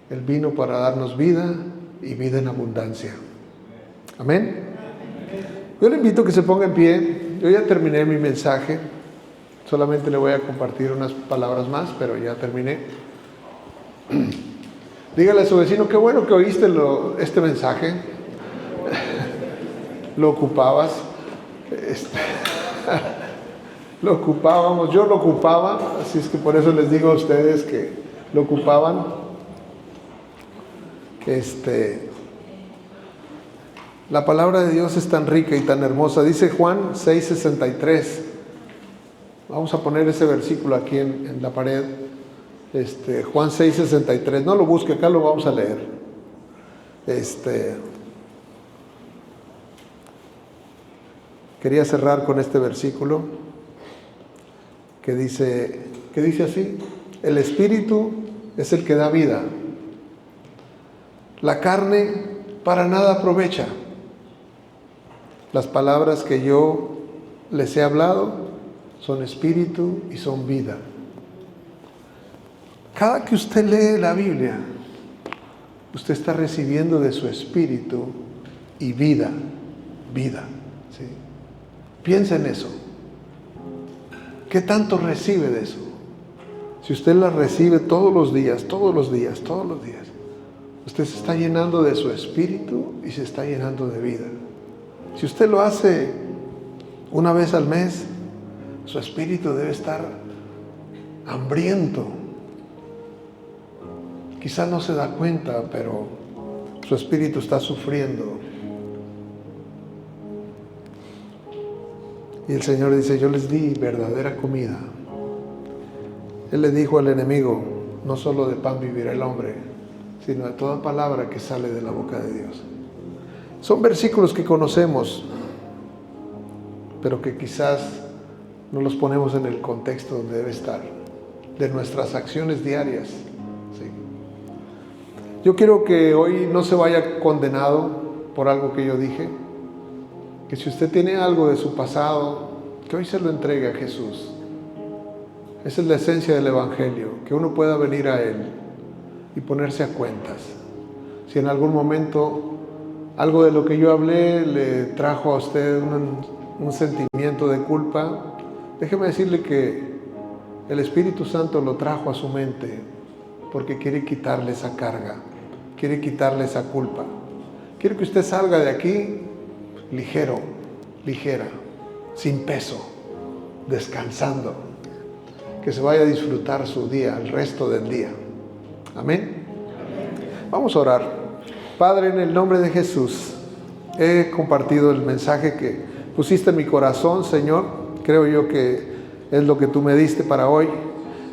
Él vino para darnos vida y vida en abundancia. Amén. Yo le invito a que se ponga en pie. Yo ya terminé mi mensaje. Solamente le voy a compartir unas palabras más, pero ya terminé. Dígale a su vecino, qué bueno que oíste este mensaje. Lo ocupabas. Lo ocupábamos, yo lo ocupaba, así es que por eso les digo a ustedes que lo ocupaban. La palabra de Dios es tan rica y tan hermosa. Dice Juan 6:63. Vamos a poner ese versículo aquí en la pared. Juan 6:63. No lo busque, acá lo vamos a leer. Quería cerrar con este versículo que dice así: el Espíritu es el que da vida. La carne para nada aprovecha. Las palabras que yo les he hablado son espíritu y son vida. Cada que usted lee la Biblia, usted está recibiendo de su espíritu y vida. ¿Sí? Piensa en eso. ¿Qué tanto recibe de eso? Si usted la recibe todos los días, usted se está llenando de su espíritu y se está llenando de vida. Si usted lo hace una vez al mes, su espíritu debe estar hambriento. Quizás no se da cuenta, pero su espíritu está sufriendo. Y el Señor dice, yo les di verdadera comida. Él le dijo al enemigo, no solo de pan vivirá el hombre, sino de toda palabra que sale de la boca de Dios. Son versículos que conocemos, pero que quizás no los ponemos en el contexto donde debe estar, de nuestras acciones diarias. ¿Sí? Yo quiero que hoy no se vaya condenado por algo que yo dije, que si usted tiene algo de su pasado, que hoy se lo entregue a Jesús. Esa es la esencia del Evangelio, que uno pueda venir a Él y ponerse a cuentas. Si en algún momento algo de lo que yo hablé le trajo a usted un sentimiento de culpa, déjeme decirle que el Espíritu Santo lo trajo a su mente porque quiere quitarle esa carga, quiere quitarle esa culpa. Quiere que usted salga de aquí ligero, ligera, sin peso, descansando, que se vaya a disfrutar su día, el resto del día. Amén. Vamos a orar. Padre, en el nombre de Jesús, he compartido el mensaje que pusiste en mi corazón, Señor. Creo yo que es lo que tú me diste para hoy.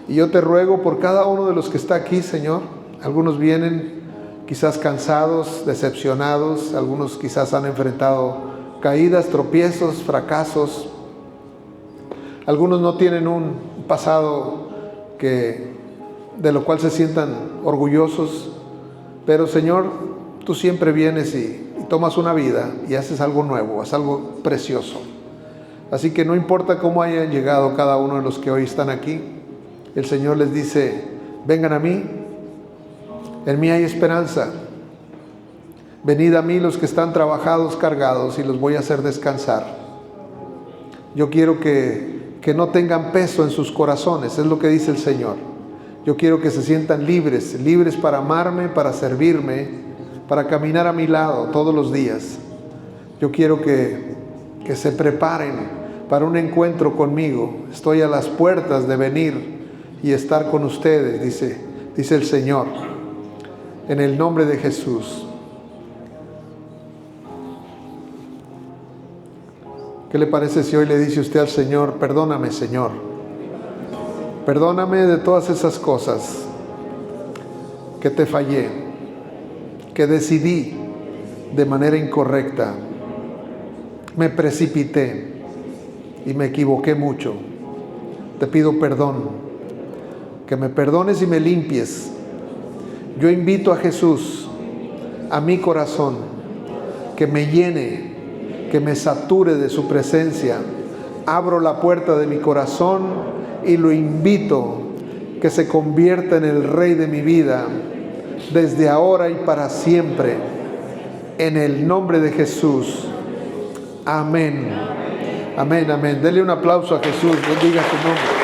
Y yo te ruego por cada uno de los que está aquí, Señor. Algunos vienen quizás cansados, decepcionados. Algunos quizás han enfrentado caídas, tropiezos, fracasos. Algunos no tienen un pasado de lo cual se sientan orgullosos. Pero, Señor, tú siempre vienes y tomas una vida y haces algo nuevo, haces algo precioso. Así que no importa cómo hayan llegado cada uno de los que hoy están aquí, el Señor les dice, vengan a mí, en mí hay esperanza. Venid a mí los que están trabajados, cargados, y los voy a hacer descansar. Yo quiero que no tengan peso en sus corazones, es lo que dice el Señor. Yo quiero que se sientan libres, libres para amarme, para servirme, para caminar a mi lado todos los días. Yo quiero que se preparen para un encuentro conmigo. Estoy a las puertas de venir y estar con ustedes, dice el Señor. En el nombre de Jesús. ¿Qué le parece si hoy le dice usted al Señor, perdóname, Señor? Perdóname de todas esas cosas que te fallé, que decidí de manera incorrecta, me precipité y me equivoqué mucho. Te pido perdón, que me perdones y me limpies. Yo invito a Jesús a mi corazón, que me llene, que me sature de su presencia. Abro la puerta de mi corazón y lo invito que se convierta en el Rey de mi vida, desde ahora y para siempre, en el nombre de Jesús. Amén. Amén, amén. Dele un aplauso a Jesús, bendiga su nombre.